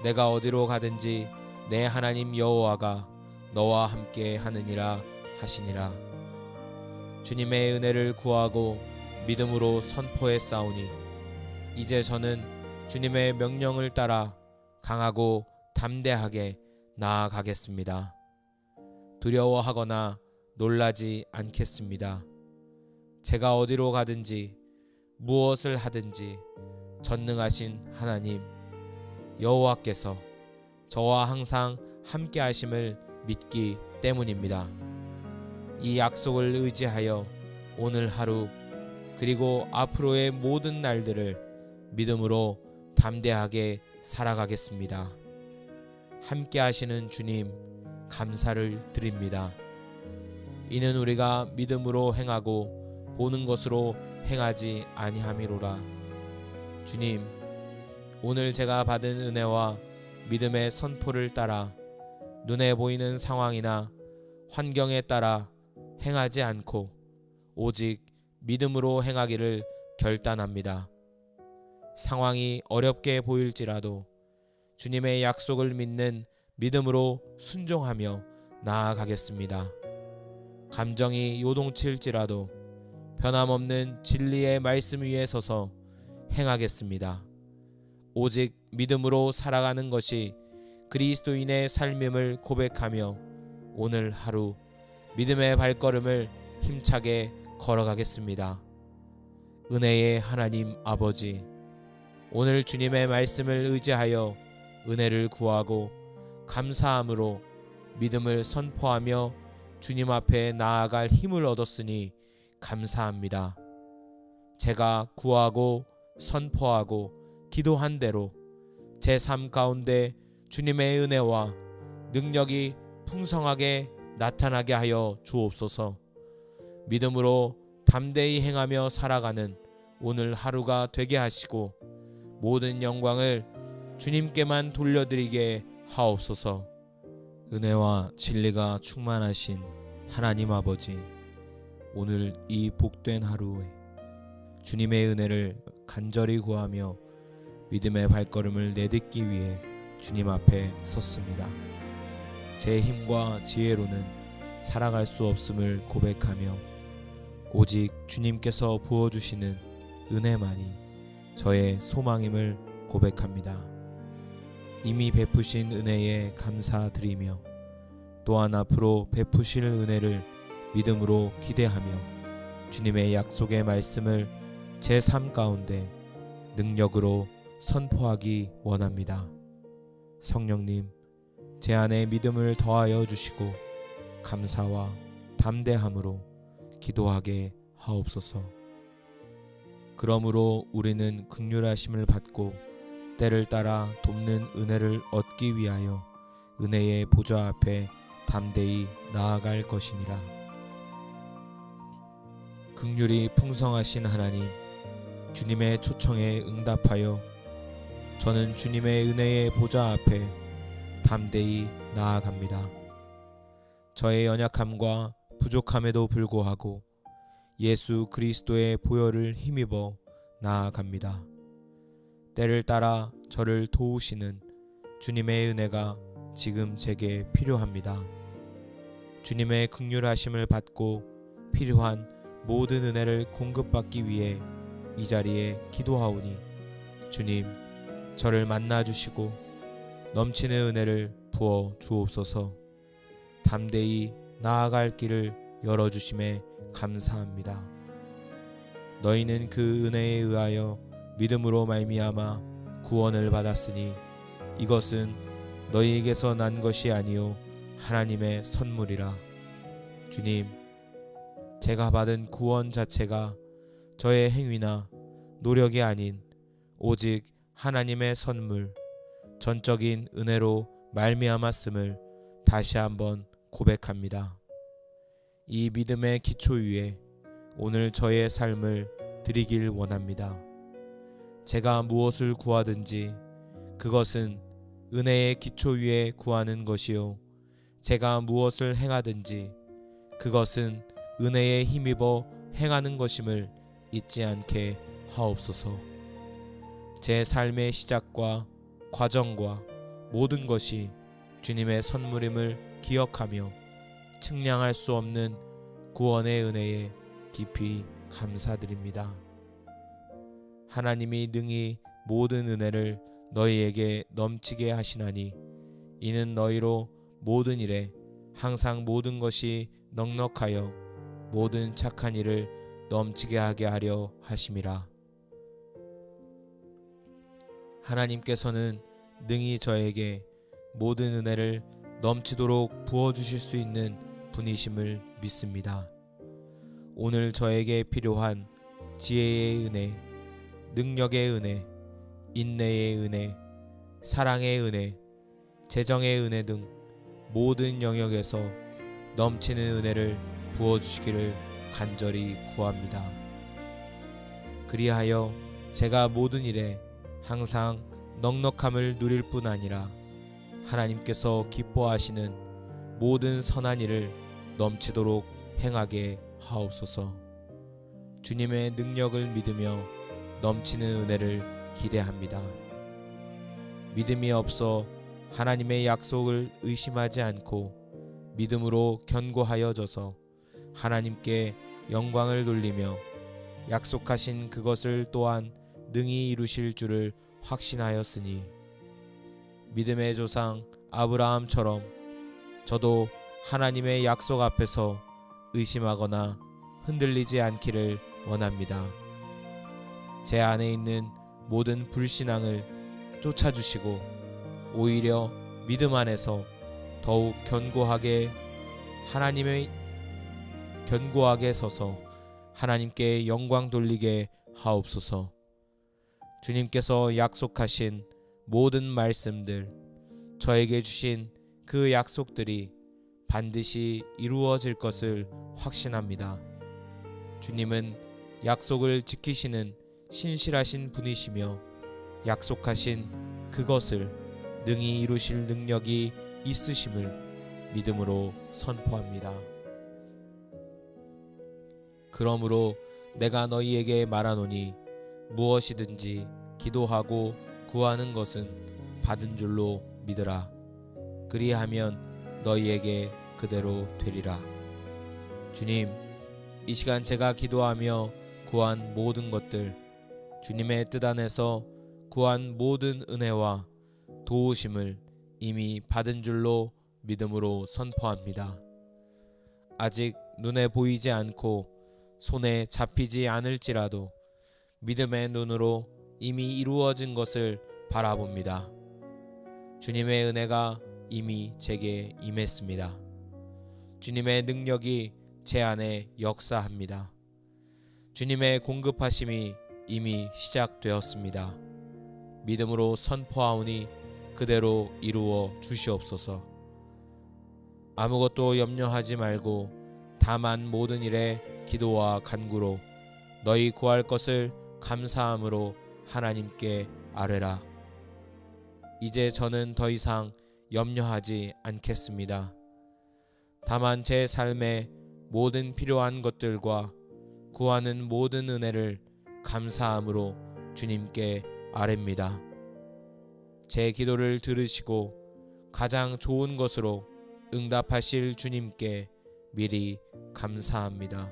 내가 어디로 가든지 내 하나님 여호와가 너와 함께 하느니라 하시니라. 주님의 은혜를 구하고 믿음으로 선포했사오니 이제 저는 주님의 명령을 따라 강하고 담대하게 나아가겠습니다. 두려워하거나 놀라지 않겠습니다. 제가 어디로 가든지 무엇을 하든지 전능하신 하나님 여호와께서 저와 항상 함께 하심을 믿기 때문입니다. 이 약속을 의지하여 오늘 하루 그리고 앞으로의 모든 날들을 믿음으로 담대하게 살아가겠습니다. 함께 하시는 주님 감사를 드립니다. 이는 우리가 믿음으로 행하고 보는 것으로 행하지 아니함이로라. 주님, 오늘 제가 받은 은혜와 믿음의 선포를 따라 눈에 보이는 상황이나 환경에 따라 행하지 않고 오직 믿음으로 행하기를 결단합니다. 상황이 어렵게 보일지라도 주님의 약속을 믿는 믿음으로 순종하며 나아가겠습니다. 감정이 요동칠지라도 변함없는 진리의 말씀 위에 서서 행하겠습니다. 오직 믿음으로 살아가는 것이 그리스도인의 삶임을 고백하며 오늘 하루 믿음의 발걸음을 힘차게 걸어가겠습니다. 은혜의 하나님 아버지, 오늘 주님의 말씀을 의지하여 은혜를 구하고 감사함으로 믿음을 선포하며 주님 앞에 나아갈 힘을 얻었으니 감사합니다. 제가 구하고 선포하고 기도한 대로 제 삶 가운데 주님의 은혜와 능력이 풍성하게 나타나게 하여 주옵소서. 믿음으로 담대히 행하며 살아가는 오늘 하루가 되게 하시고 모든 영광을 주님께만 돌려드리게 하옵소서. 은혜와 진리가 충만하신 하나님 아버지, 오늘 이 복된 하루에 주님의 은혜를 간절히 구하며 믿음의 발걸음을 내딛기 위해 주님 앞에 섰습니다. 제 힘과 지혜로는 살아갈 수 없음을 고백하며 오직 주님께서 부어주시는 은혜만이 저의 소망임을 고백합니다. 이미 베푸신 은혜에 감사드리며 또한 앞으로 베푸실 은혜를 믿음으로 기대하며 주님의 약속의 말씀을 제 삶 가운데 능력으로 선포하기 원합니다. 성령님, 제 안에 믿음을 더하여 주시고 감사와 담대함으로 기도하게 하옵소서. 그러므로 우리는 긍휼하심을 받고 때를 따라 돕는 은혜를 얻기 위하여 은혜의 보좌 앞에 담대히 나아갈 것이니라. 긍휼이 풍성하신 하나님, 주님의 초청에 응답하여 저는 주님의 은혜의 보좌 앞에 담대히 나아갑니다. 저의 연약함과 부족함에도 불구하고 예수 그리스도의 보혈을 힘입어 나아갑니다. 때를 따라 저를 도우시는 주님의 은혜가 지금 제게 필요합니다. 주님의 긍휼하심을 받고 필요한 모든 은혜를 공급받기 위해 이 자리에 기도하오니 주님, 저를 만나주시고 넘치는 은혜를 부어 주옵소서. 담대히 나아갈 길을 열어주심에 감사합니다. 너희는 그 은혜에 의하여 믿음으로 말미암아 구원을 받았으니 이것은 너희에게서 난 것이 아니요 하나님의 선물이라. 주님, 제가 받은 구원 자체가 저의 행위나 노력이 아닌 오직 하나님의 선물, 전적인 은혜로 말미암았음을 다시 한번 고백합니다. 이 믿음의 기초 위에 오늘 저의 삶을 드리길 원합니다. 제가 무엇을 구하든지 그것은 은혜의 기초 위에 구하는 것이요 제가 무엇을 행하든지 그것은 은혜에 힘입어 행하는 것임을 잊지 않게 하옵소서. 제 삶의 시작과 과정과 모든 것이 주님의 선물임을 기억하며 측량할 수 없는 구원의 은혜에 깊이 감사드립니다. 하나님이 능히 모든 은혜를 너희에게 넘치게 하시나니 이는 너희로 모든 일에 항상 모든 것이 넉넉하여 모든 착한 일을 넘치게 하게 하려 하심이라. 하나님께서는 능히 저에게 모든 은혜를 넘치도록 부어주실 수 있는 분이심을 믿습니다. 오늘 저에게 필요한 지혜의 은혜, 능력의 은혜, 인내의 은혜, 사랑의 은혜, 재정의 은혜 등 모든 영역에서 넘치는 은혜를 부어주시기를 간절히 구합니다. 그리하여 제가 모든 일에 항상 넉넉함을 누릴 뿐 아니라 하나님께서 기뻐하시는 모든 선한 일을 넘치도록 행하게 하옵소서. 주님의 능력을 믿으며 넘치는 은혜를 기대합니다. 믿음이 없어 하나님의 약속을 의심하지 않고 믿음으로 견고하여져서 하나님께 영광을 돌리며 약속하신 그것을 또한 능히 이루실 줄을 확신하였으니 믿음의 조상 아브라함처럼 저도 하나님의 약속 앞에서 의심하거나 흔들리지 않기를 원합니다. 제 안에 있는 모든 불신앙을 쫓아주시고 오히려 믿음 안에서 더욱 견고하게 서서 하나님께 영광 돌리게 하옵소서. 주님께서 약속하신 모든 말씀들, 저에게 주신 그 약속들이 반드시 이루어질 것을 확신합니다. 주님은 약속을 지키시는 신실하신 분이시며 약속하신 그것을 능히 이루실 능력이 있으심을 믿음으로 선포합니다. 그러므로 내가 너희에게 말하노니 무엇이든지 기도하고 구하는 것은 받은 줄로 믿으라. 그리하면 너희에게 그대로 되리라. 주님, 이 시간 제가 기도하며 구한 모든 것들, 주님의 뜻 안에서 구한 모든 은혜와 도우심을 이미 받은 줄로 믿음으로 선포합니다. 아직 눈에 보이지 않고 손에 잡히지 않을지라도 믿음의 눈으로 이미 이루어진 것을 바라봅니다. 주님의 은혜가 이미 제게 임했습니다. 주님의 능력이 제 안에 역사합니다. 주님의 공급하심이 이미 시작되었습니다. 믿음으로 선포하오니 그대로 이루어 주시옵소서. 아무것도 염려하지 말고 다만 모든 일에 기도와 간구로 너희 구할 것을 감사함으로 하나님께 아뢰라. 이제 저는 더 이상 염려하지 않겠습니다. 다만 제 삶의 모든 필요한 것들과 구하는 모든 은혜를 감사함으로 주님께 아뢰입니다. 제 기도를 들으시고 가장 좋은 것으로 응답하실 주님께 미리 감사합니다.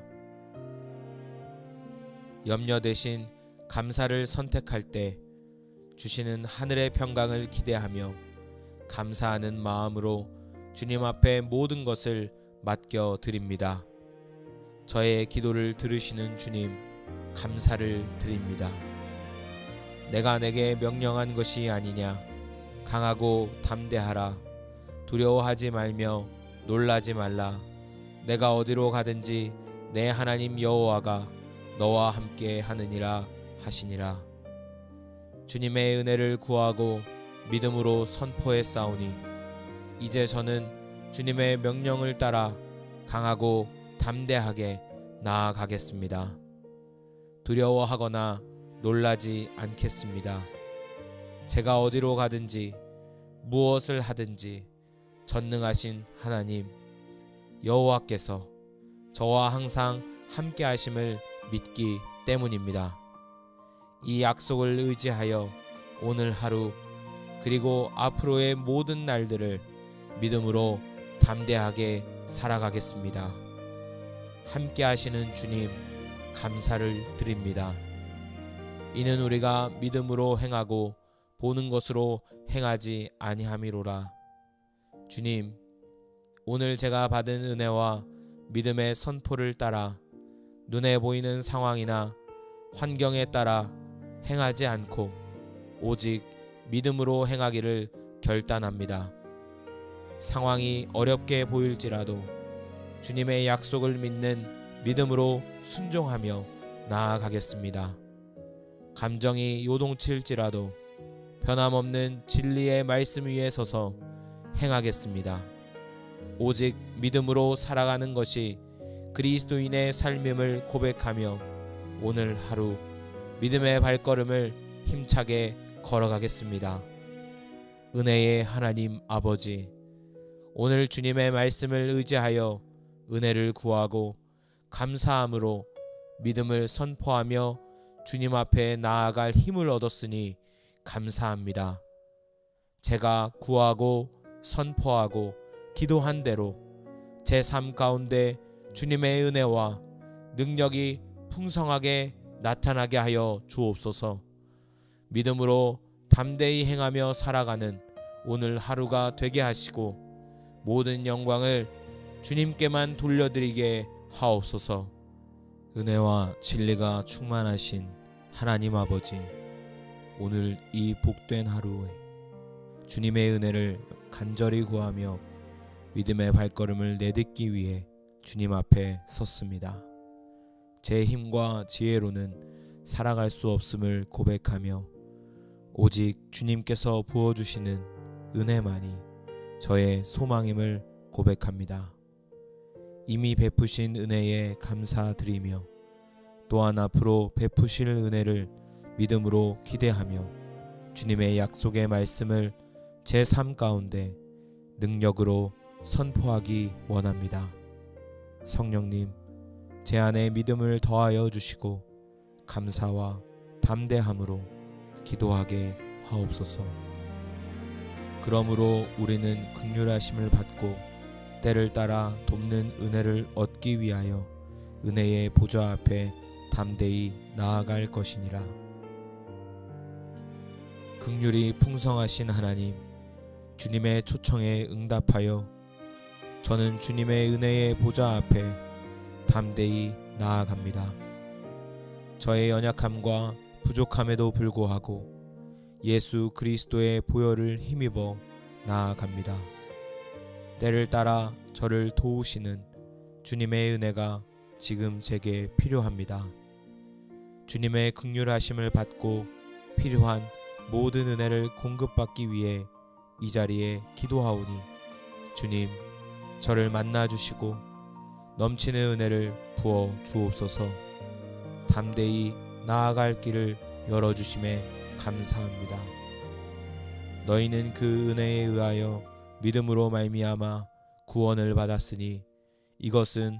염려 대신 감사를 선택할 때 주시는 하늘의 평강을 기대하며 감사하는 마음으로 주님 앞에 모든 것을 맡겨 드립니다. 저의 기도를 들으시는 주님, 감사를 드립니다. 내가 내게 명령한 것이 아니냐. 강하고 담대하라. 두려워하지 말며 놀라지 말라. 내가 어디로 가든지 내 하나님 여호와가 너와 함께 하느니라 하시니라. 주님의 은혜를 구하고 믿음으로 선포했사오니 이제 저는 주님의 명령을 따라 강하고 담대하게 나아가겠습니다. 두려워하거나 놀라지 않겠습니다. 제가 어디로 가든지 무엇을 하든지 전능하신 하나님 여호와께서 저와 항상 함께 하심을 믿기 때문입니다. 이 약속을 의지하여 오늘 하루 그리고 앞으로의 모든 날들을 믿음으로 담대하게 살아가겠습니다. 함께 하시는 주님 감사를 드립니다. 이는 우리가 믿음으로 행하고 보는 것으로 행하지 아니함이로라. 주님, 오늘 제가 받은 은혜와 믿음의 선포를 따라 눈에 보이는 상황이나 환경에 따라 행하지 않고 오직 믿음으로 행하기를 결단합니다. 상황이 어렵게 보일지라도 주님의 약속을 믿는 믿음으로 순종하며 나아가겠습니다. 감정이 요동칠지라도 변함없는 진리의 말씀 위에 서서 행하겠습니다. 오직 믿음으로 살아가는 것이 그리스도인의 삶임을 고백하며 오늘 하루 믿음의 발걸음을 힘차게 걸어가겠습니다. 은혜의 하나님 아버지, 오늘 주님의 말씀을 의지하여 은혜를 구하고 감사함으로 믿음을 선포하며 주님 앞에 나아갈 힘을 얻었으니 감사합니다. 제가 구하고 선포하고 기도한 대로 제 삶 가운데 주님의 은혜와 능력이 풍성하게 나타나게 하여 주옵소서. 믿음으로 담대히 행하며 살아가는 오늘 하루가 되게 하시고 모든 영광을 주님께만 돌려드리게 하옵소서. 은혜와 진리가 충만하신 하나님 아버지, 오늘 이 복된 하루에 주님의 은혜를 간절히 구하며 믿음의 발걸음을 내딛기 위해 주님 앞에 섰습니다. 제 힘과 지혜로는 살아갈 수 없음을 고백하며 오직 주님께서 부어주시는 은혜만이 저의 소망임을 고백합니다. 이미 베푸신 은혜에 감사드리며 또한 앞으로 베푸실 은혜를 믿음으로 기대하며 주님의 약속의 말씀을 제 삶 가운데 능력으로 선포하기 원합니다. 성령님, 제 안에 믿음을 더하여 주시고 감사와 담대함으로 기도하게 하옵소서. 그러므로 우리는 긍휼하심을 받고 때를 따라 돕는 은혜를 얻기 위하여 은혜의 보좌 앞에 담대히 나아갈 것이니라. 긍휼이 풍성하신 하나님, 주님의 초청에 응답하여 저는 주님의 은혜의 보좌 앞에 담대히 나아갑니다. 저의 연약함과 부족함에도 불구하고 예수 그리스도의 보혈을 힘입어 나아갑니다. 때를 따라 저를 도우시는 주님의 은혜가 지금 제게 필요합니다. 주님의 긍휼하심을 받고 필요한 모든 은혜를 공급받기 위해 이 자리에 기도하오니 주님, 저를 만나주시고 넘치는 은혜를 부어 주옵소서. 담대히 나아갈 길을 열어주심에 감사합니다. 너희는 그 은혜에 의하여 믿음으로 말미암아 구원을 받았으니 이것은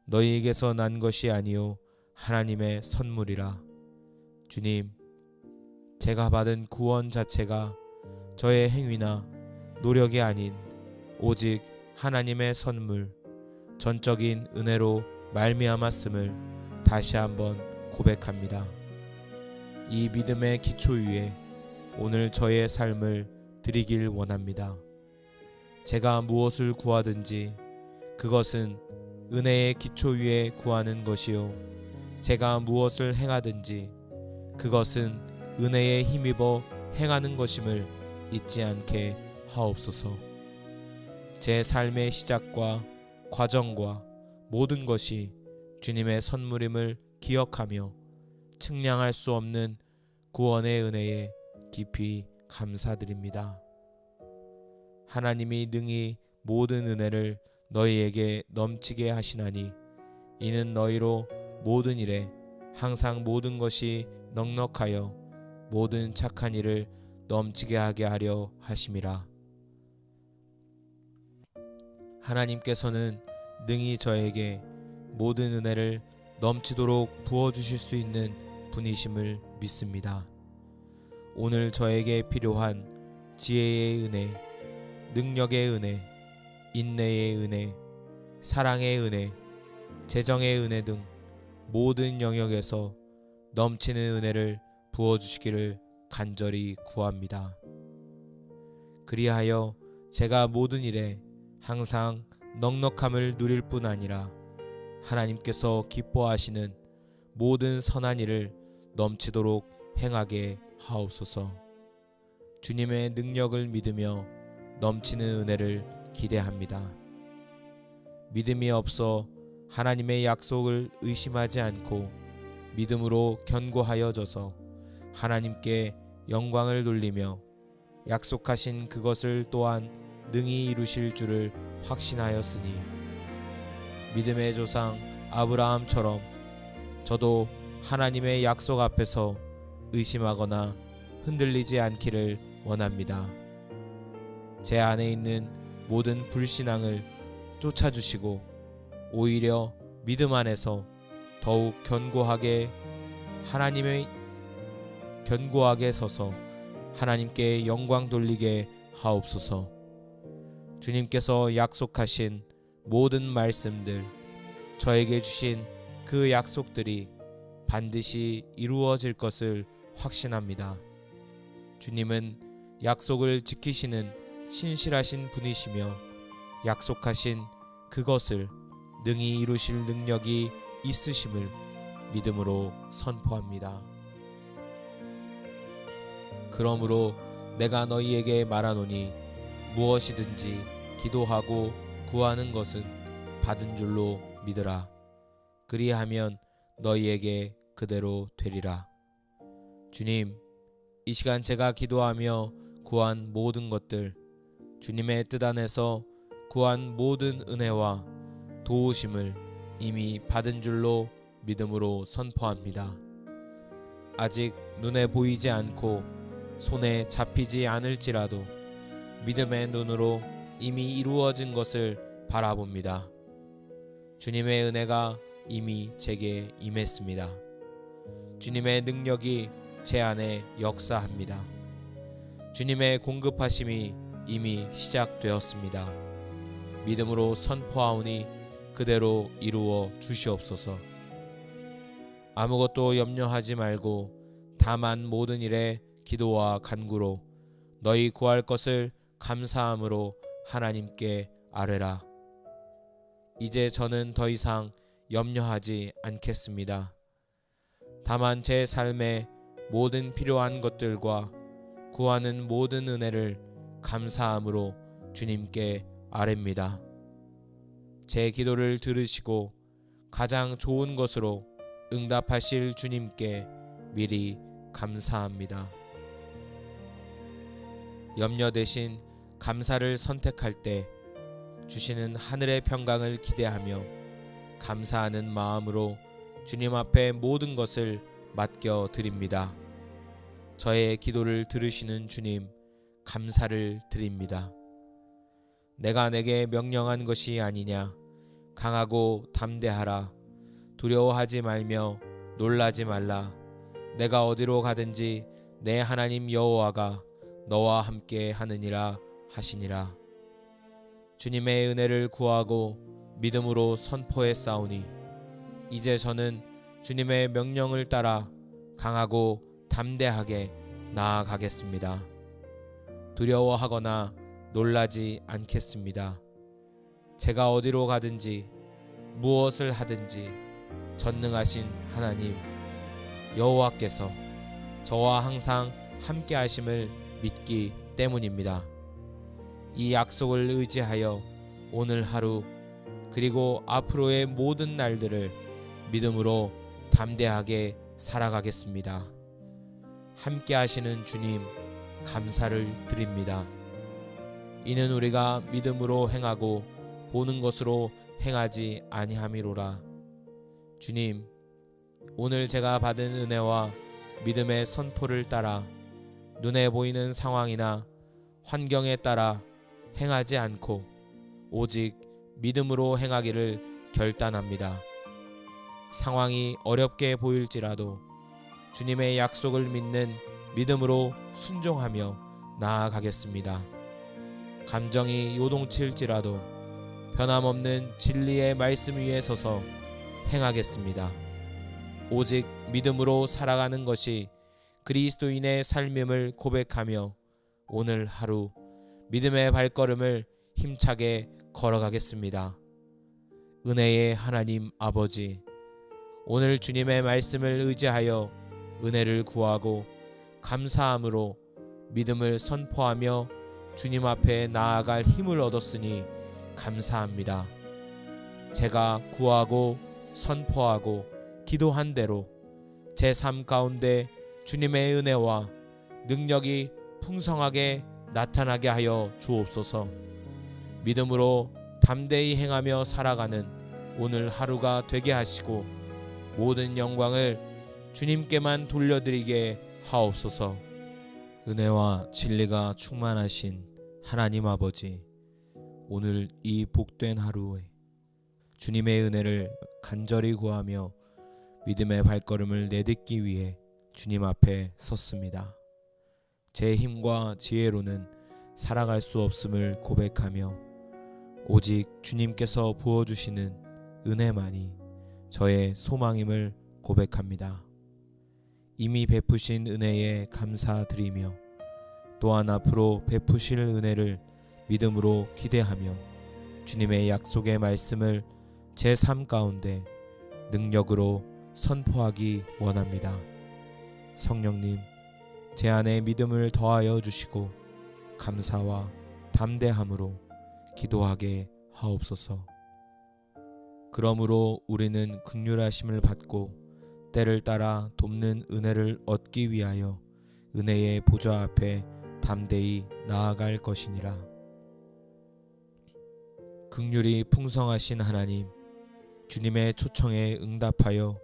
너희에게서 난 것이 아니요 하나님의 선물이라. 주님, 제가 받은 구원 자체가 저의 행위나 노력이 아닌 오직 하나님의 선물, 전적인 은혜로 말미암았음을 다시 한번 고백합니다. 이 믿음의 기초 위에 오늘 저의 삶을 드리길 원합니다. 제가 무엇을 구하든지 그것은 은혜의 기초 위에 구하는 것이요 제가 무엇을 행하든지 그것은 은혜에 힘입어 행하는 것임을 잊지 않게 하옵소서. 제 삶의 시작과 과정과 모든 것이 주님의 선물임을 기억하며 측량할 수 없는 구원의 은혜에 깊이 감사드립니다. 하나님이 능히 모든 은혜를 너희에게 넘치게 하시나니 이는 너희로 모든 일에 항상 모든 것이 넉넉하여 모든 착한 일을 넘치게 하게 하려 하심이라. 하나님께서는 능히 저에게 모든 은혜를 넘치도록 부어주실 수 있는 분이심을 믿습니다. 오늘 저에게 필요한 지혜의 은혜, 능력의 은혜, 인내의 은혜, 사랑의 은혜, 재정의 은혜 등 모든 영역에서 넘치는 은혜를 부어주시기를 간절히 구합니다. 그리하여 제가 모든 일에 항상 넉넉함을 누릴 뿐 아니라 하나님께서 기뻐하시는 모든 선한 일을 넘치도록 행하게 하옵소서. 주님의 능력을 믿으며 넘치는 은혜를 기대합니다. 믿음이 없어 하나님의 약속을 의심하지 않고 믿음으로 견고하여져서 하나님께 영광을 돌리며 약속하신 그것을 또한 능히 이루실 줄을 확신하였으니 믿음의 조상 아브라함처럼 저도 하나님의 약속 앞에서 의심하거나 흔들리지 않기를 원합니다. 제 안에 있는 모든 불신앙을 쫓아주시고 오히려 믿음 안에서 더욱 견고하게 서서 하나님께 영광 돌리게 하옵소서. 주님께서 약속하신 모든 말씀들, 저에게 주신 그 약속들이 반드시 이루어질 것을 확신합니다. 주님은 약속을 지키시는 신실하신 분이시며 약속하신 그것을 능히 이루실 능력이 있으심을 믿음으로 선포합니다. 그러므로 내가 너희에게 말하노니 무엇이든지 기도하고 구하는 것은 받은 줄로 믿으라. 그리하면 너희에게 그대로 되리라. 주님, 이 시간 제가 기도하며 구한 모든 것들, 주님의 뜻 안에서 구한 모든 은혜와 도우심을 이미 받은 줄로 믿음으로 선포합니다. 아직 눈에 보이지 않고 손에 잡히지 않을지라도 믿음의 눈으로 이미 이루어진 것을 바라봅니다. 주님의 은혜가 이미 제게 임했습니다. 주님의 능력이 제 안에 역사합니다. 주님의 공급하심이 이미 시작되었습니다. 믿음으로 선포하오니 그대로 이루어 주시옵소서. 아무것도 염려하지 말고 다만 모든 일에 기도와 간구로 너희 구할 것을 감사함으로 하나님께 아뢰라. 이제 저는 더 이상 염려하지 않겠습니다. 다만 제 삶의 모든 필요한 것들과 구하는 모든 은혜를 감사함으로 주님께 아뢰입니다. 제 기도를 들으시고 가장 좋은 것으로 응답하실 주님께 미리 감사합니다. 염려 대신 감사를 선택할 때 주시는 하늘의 평강을 기대하며 감사하는 마음으로 주님 앞에 모든 것을 맡겨 드립니다. 저의 기도를 들으시는 주님, 감사를 드립니다. 내가 내게 명령한 것이 아니냐. 강하고 담대하라. 두려워하지 말며 놀라지 말라. 내가 어디로 가든지 내 하나님 여호와가 너와 함께 하느니라 하시니라. 주님의 은혜를 구하고 믿음으로 선포했사오니 이제 저는 주님의 명령을 따라 강하고 담대하게 나아가겠습니다. 두려워하거나 놀라지 않겠습니다. 제가 어디로 가든지 무엇을 하든지 전능하신 하나님 여호와께서 저와 항상 함께 하심을 믿기 때문입니다. 이 약속을 의지하여 오늘 하루 그리고 앞으로의 모든 날들을 믿음으로 담대하게 살아가겠습니다. 함께 하시는 주님 감사를 드립니다. 이는 우리가 믿음으로 행하고 보는 것으로 행하지 아니함이로라. 주님, 오늘 제가 받은 은혜와 믿음의 선포를 따라 눈에 보이는 상황이나 환경에 따라 행하지 않고 오직 믿음으로 행하기를 결단합니다. 상황이 어렵게 보일지라도 주님의 약속을 믿는 믿음으로 순종하며 나아가겠습니다. 감정이 요동칠지라도 변함없는 진리의 말씀 위에 서서 행하겠습니다. 오직 믿음으로 살아가는 것이 그리스도인의 삶임을 고백하며 오늘 하루 믿음의 발걸음을 힘차게 걸어가겠습니다. 은혜의 하나님 아버지, 오늘 주님의 말씀을 의지하여 은혜를 구하고 감사함으로 믿음을 선포하며 주님 앞에 나아갈 힘을 얻었으니 감사합니다. 제가 구하고 선포하고 기도한 대로 제 삶 가운데 주님의 은혜와 능력이 풍성하게 나타나게 하여 주옵소서. 믿음으로 담대히 행하며 살아가는 오늘 하루가 되게 하시고 모든 영광을 주님께만 돌려드리게 하옵소서. 은혜와 진리가 충만하신 하나님 아버지, 오늘 이 복된 하루에 주님의 은혜를 간절히 구하며 믿음의 발걸음을 내딛기 위해 주님 앞에 섰습니다. 제 힘과 지혜로는 살아갈 수 없음을 고백하며 오직 주님께서 부어주시는 은혜만이 저의 소망임을 고백합니다. 이미 베푸신 은혜에 감사드리며 또한 앞으로 베푸실 은혜를 믿음으로 기대하며 주님의 약속의 말씀을 제 삶 가운데 능력으로 선포하기 원합니다. 성령님, 제 안에 믿음을 더하여 주시고 감사와 담대함으로 기도하게 하옵소서. 그러므로 우리는 긍휼하심을 받고 때를 따라 돕는 은혜를 얻기 위하여 은혜의 보좌 앞에 담대히 나아갈 것이니라. 긍휼이 풍성하신 하나님, 주님의 초청에 응답하여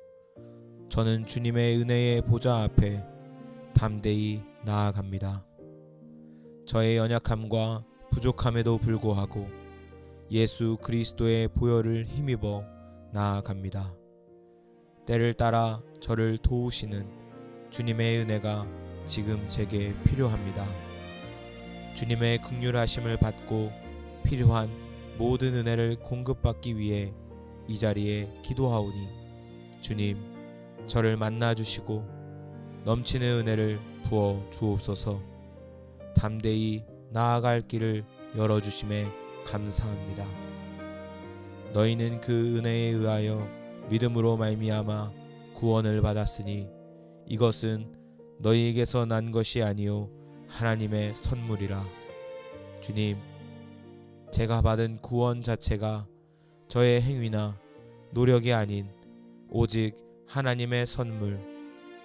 저는 주님의 은혜의 보좌 앞에 담대히 나아갑니다. 저의 연약함과 부족함에도 불구하고 예수 그리스도의 보혈을 힘입어 나아갑니다. 때를 따라 저를 도우시는 주님의 은혜가 지금 제게 필요합니다. 주님의 긍휼하심을 받고 필요한 모든 은혜를 공급받기 위해 이 자리에 기도하오니 주님, 저를 만나주시고 넘치는 은혜를 부어 주옵소서. 담대히 나아갈 길을 열어주심에 감사합니다. 너희는 그 은혜에 의하여 믿음으로 말미암아 구원을 받았으니 이것은 너희에게서 난 것이 아니요 하나님의 선물이라. 주님, 제가 받은 구원 자체가 저의 행위나 노력이 아닌 오직 하나님의 선물,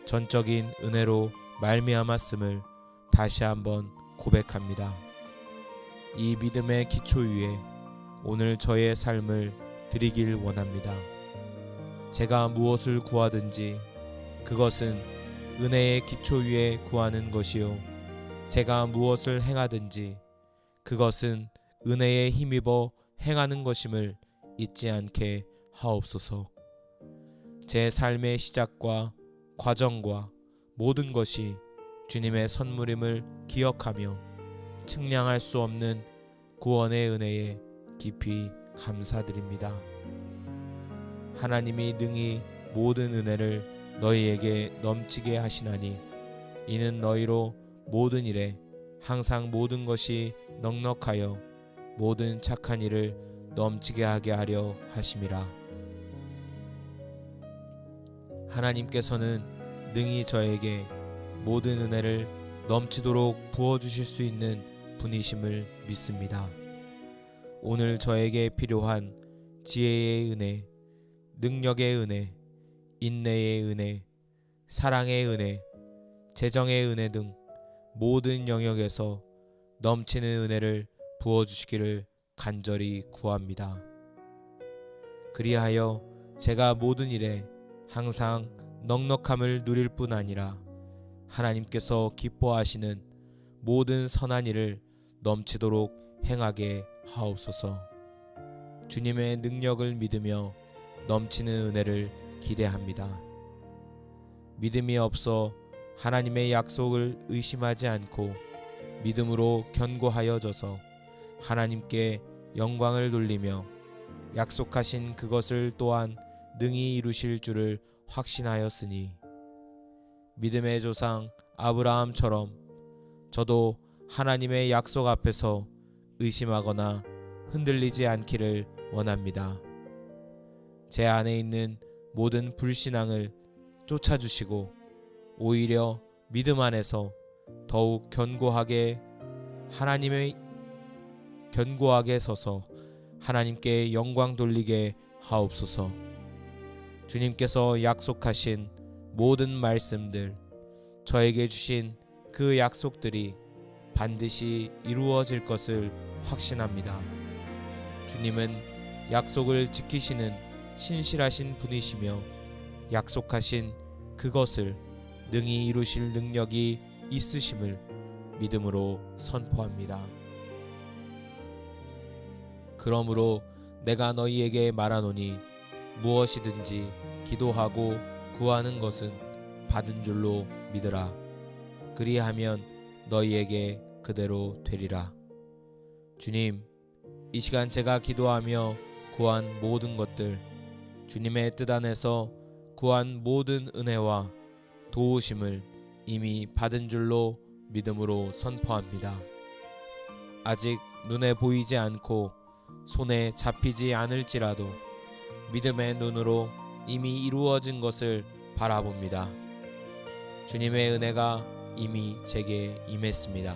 전적인 은혜로 말미암았음을 다시 한번 고백합니다. 이 믿음의 기초 위에 오늘 저의 삶을 드리길 원합니다. 제가 무엇을 구하든지 그것은 은혜의 기초 위에 구하는 것이요 제가 무엇을 행하든지 그것은 은혜에 힘입어 행하는 것임을 잊지 않게 하옵소서. 제 삶의 시작과 과정과 모든 것이 주님의 선물임을 기억하며 측량할 수 없는 구원의 은혜에 깊이 감사드립니다. 하나님이 능히 모든 은혜를 너희에게 넘치게 하시나니 이는 너희로 모든 일에 항상 모든 것이 넉넉하여 모든 착한 일을 넘치게 하게 하려 하심이라. 하나님께서는 능히 저에게 모든 은혜를 넘치도록 부어주실 수 있는 분이심을 믿습니다. 오늘 저에게 필요한 지혜의 은혜, 능력의 은혜, 인내의 은혜, 사랑의 은혜, 재정의 은혜 등 모든 영역에서 넘치는 은혜를 부어주시기를 간절히 구합니다. 그리하여 제가 모든 일에 항상 넉넉함을 누릴 뿐 아니라 하나님께서 기뻐하시는 모든 선한 일을 넘치도록 행하게 하옵소서. 주님의 능력을 믿으며 넘치는 은혜를 기대합니다. 믿음이 없어 하나님의 약속을 의심하지 않고 믿음으로 견고하여져서 하나님께 영광을 돌리며 약속하신 그것을 또한 능히 이루실 줄을 확신하였으니 믿음의 조상 아브라함처럼 저도 하나님의 약속 앞에서 의심하거나 흔들리지 않기를 원합니다. 제 안에 있는 모든 불신앙을 쫓아주시고 오히려 믿음 안에서 더욱 견고하게 서서 하나님께 영광 돌리게 하옵소서. 주님께서 약속하신 모든 말씀들, 저에게 주신 그 약속들이 반드시 이루어질 것을 확신합니다. 주님은 약속을 지키시는 신실하신 분이시며 약속하신 그것을 능히 이루실 능력이 있으심을 믿음으로 선포합니다. 그러므로 내가 너희에게 말하노니 무엇이든지 기도하고 구하는 것은 받은 줄로 믿으라. 그리하면 너희에게 그대로 되리라. 주님, 이 시간 제가 기도하며 구한 모든 것들, 주님의 뜻 안에서 구한 모든 은혜와 도우심을 이미 받은 줄로 믿음으로 선포합니다. 아직 눈에 보이지 않고 손에 잡히지 않을지라도 믿음의 눈으로 이미 이루어진 것을 바라봅니다. 주님의 은혜가 이미 제게 임했습니다.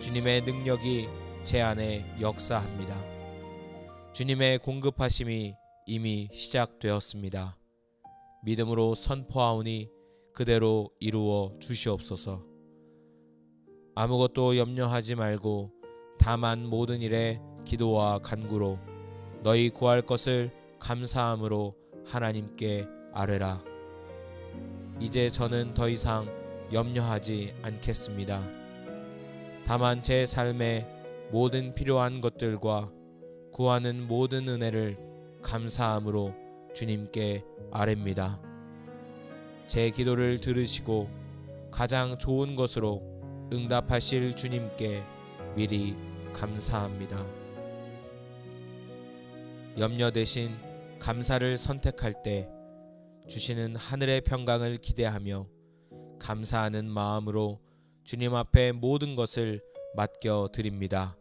주님의 능력이 제 안에 역사합니다. 주님의 공급하심이 이미 시작되었습니다. 믿음으로 선포하오니 그대로 이루어 주시옵소서. 아무것도 염려하지 말고 다만 모든 일에 기도와 간구로 너희 구할 것을 감사함으로 하나님께 아뢰라. 이제 저는 더 이상 염려하지 않겠습니다. 다만 제 삶의 모든 필요한 것들과 구하는 모든 은혜를 감사함으로 주님께 아뢰입니다. 제 기도를 들으시고 가장 좋은 것으로 응답하실 주님께 미리 감사합니다. 염려 대신 감사를 선택할 때 주시는 하늘의 평강을 기대하며 감사하는 마음으로 주님 앞에 모든 것을 맡겨 드립니다.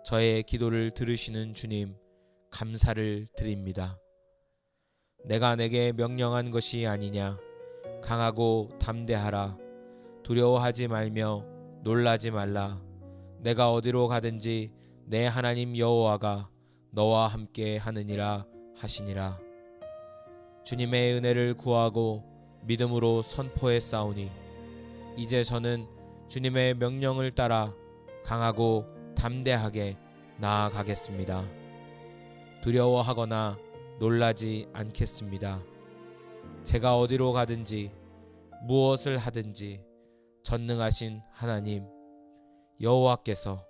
저의 기도를 들으시는 주님, 감사를 드립니다. 내가 내게 명령한 것이 아니냐. 강하고 담대하라. 두려워하지 말며 놀라지 말라. 내가 어디로 가든지 내 하나님 여호와가 너와 함께 하느니라 하시니라. 주님의 은혜를 구하고 믿음으로 선포했사오니 이제 저는 주님의 명령을 따라 강하고 담대하게 나아가겠습니다. 두려워하거나 놀라지 않겠습니다. 제가 어디로 가든지 무엇을 하든지 전능하신 하나님 여호와께서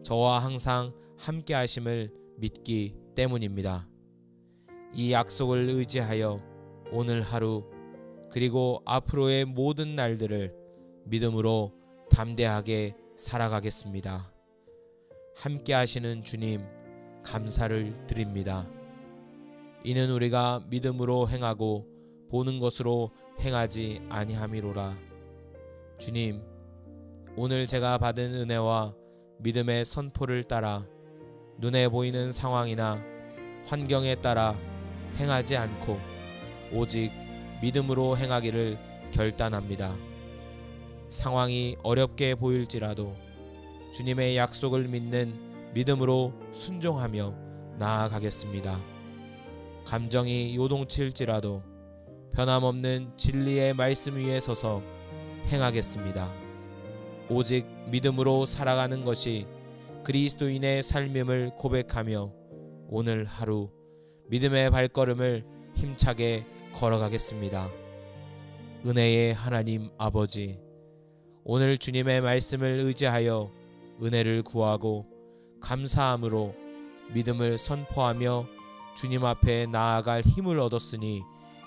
저와 항상 함께 하심을 믿기 때문입니다. 이 약속을 의지하여 오늘 하루 그리고 앞으로의 모든 날들을 믿음으로 담대하게 살아가겠습니다. 함께 하시는 주님 감사를 드립니다. 이는 우리가 믿음으로 행하고 보는 것으로 행하지 아니함이로라. 주님, 오늘 제가 받은 은혜와 믿음의 선포를 따라 눈에 보이는 상황이나 환경에 따라 행하지 않고 오직 믿음으로 행하기를 결단합니다. 상황이 어렵게 보일지라도 주님의 약속을 믿는 믿음으로 순종하며 나아가겠습니다. 감정이 요동칠지라도 변함없는 진리의 말씀 위에 서서 행하겠습니다. 오직 믿음으로 살아가는 것이 그리스도인의 삶임을 고백하며 오늘 하루 믿음의 발걸음을 힘차게 걸어가겠습니다. 은혜의 하나님 아버지, 오늘 주님의 말씀을 의지하여 은혜를 구하고 감사함으로 믿음을 선포하며 주님 앞에 나아갈 힘을 얻었으니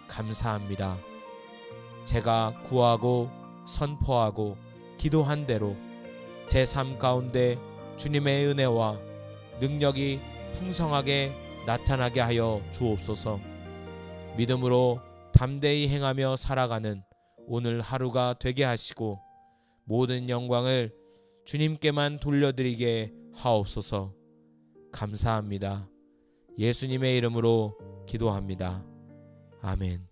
감사합니다. 제가 구하고 선포하고 기도한 대로 제 삶 가운데 주님의 은혜와 능력이 풍성하게 나타나게 하여 주옵소서. 믿음으로 담대히 행하며 살아가는 오늘 하루가 되게 하시고 모든 영광을 주님께만 돌려드리게 하옵소서. 감사합니다. 예수님의 이름으로 기도합니다. 아멘.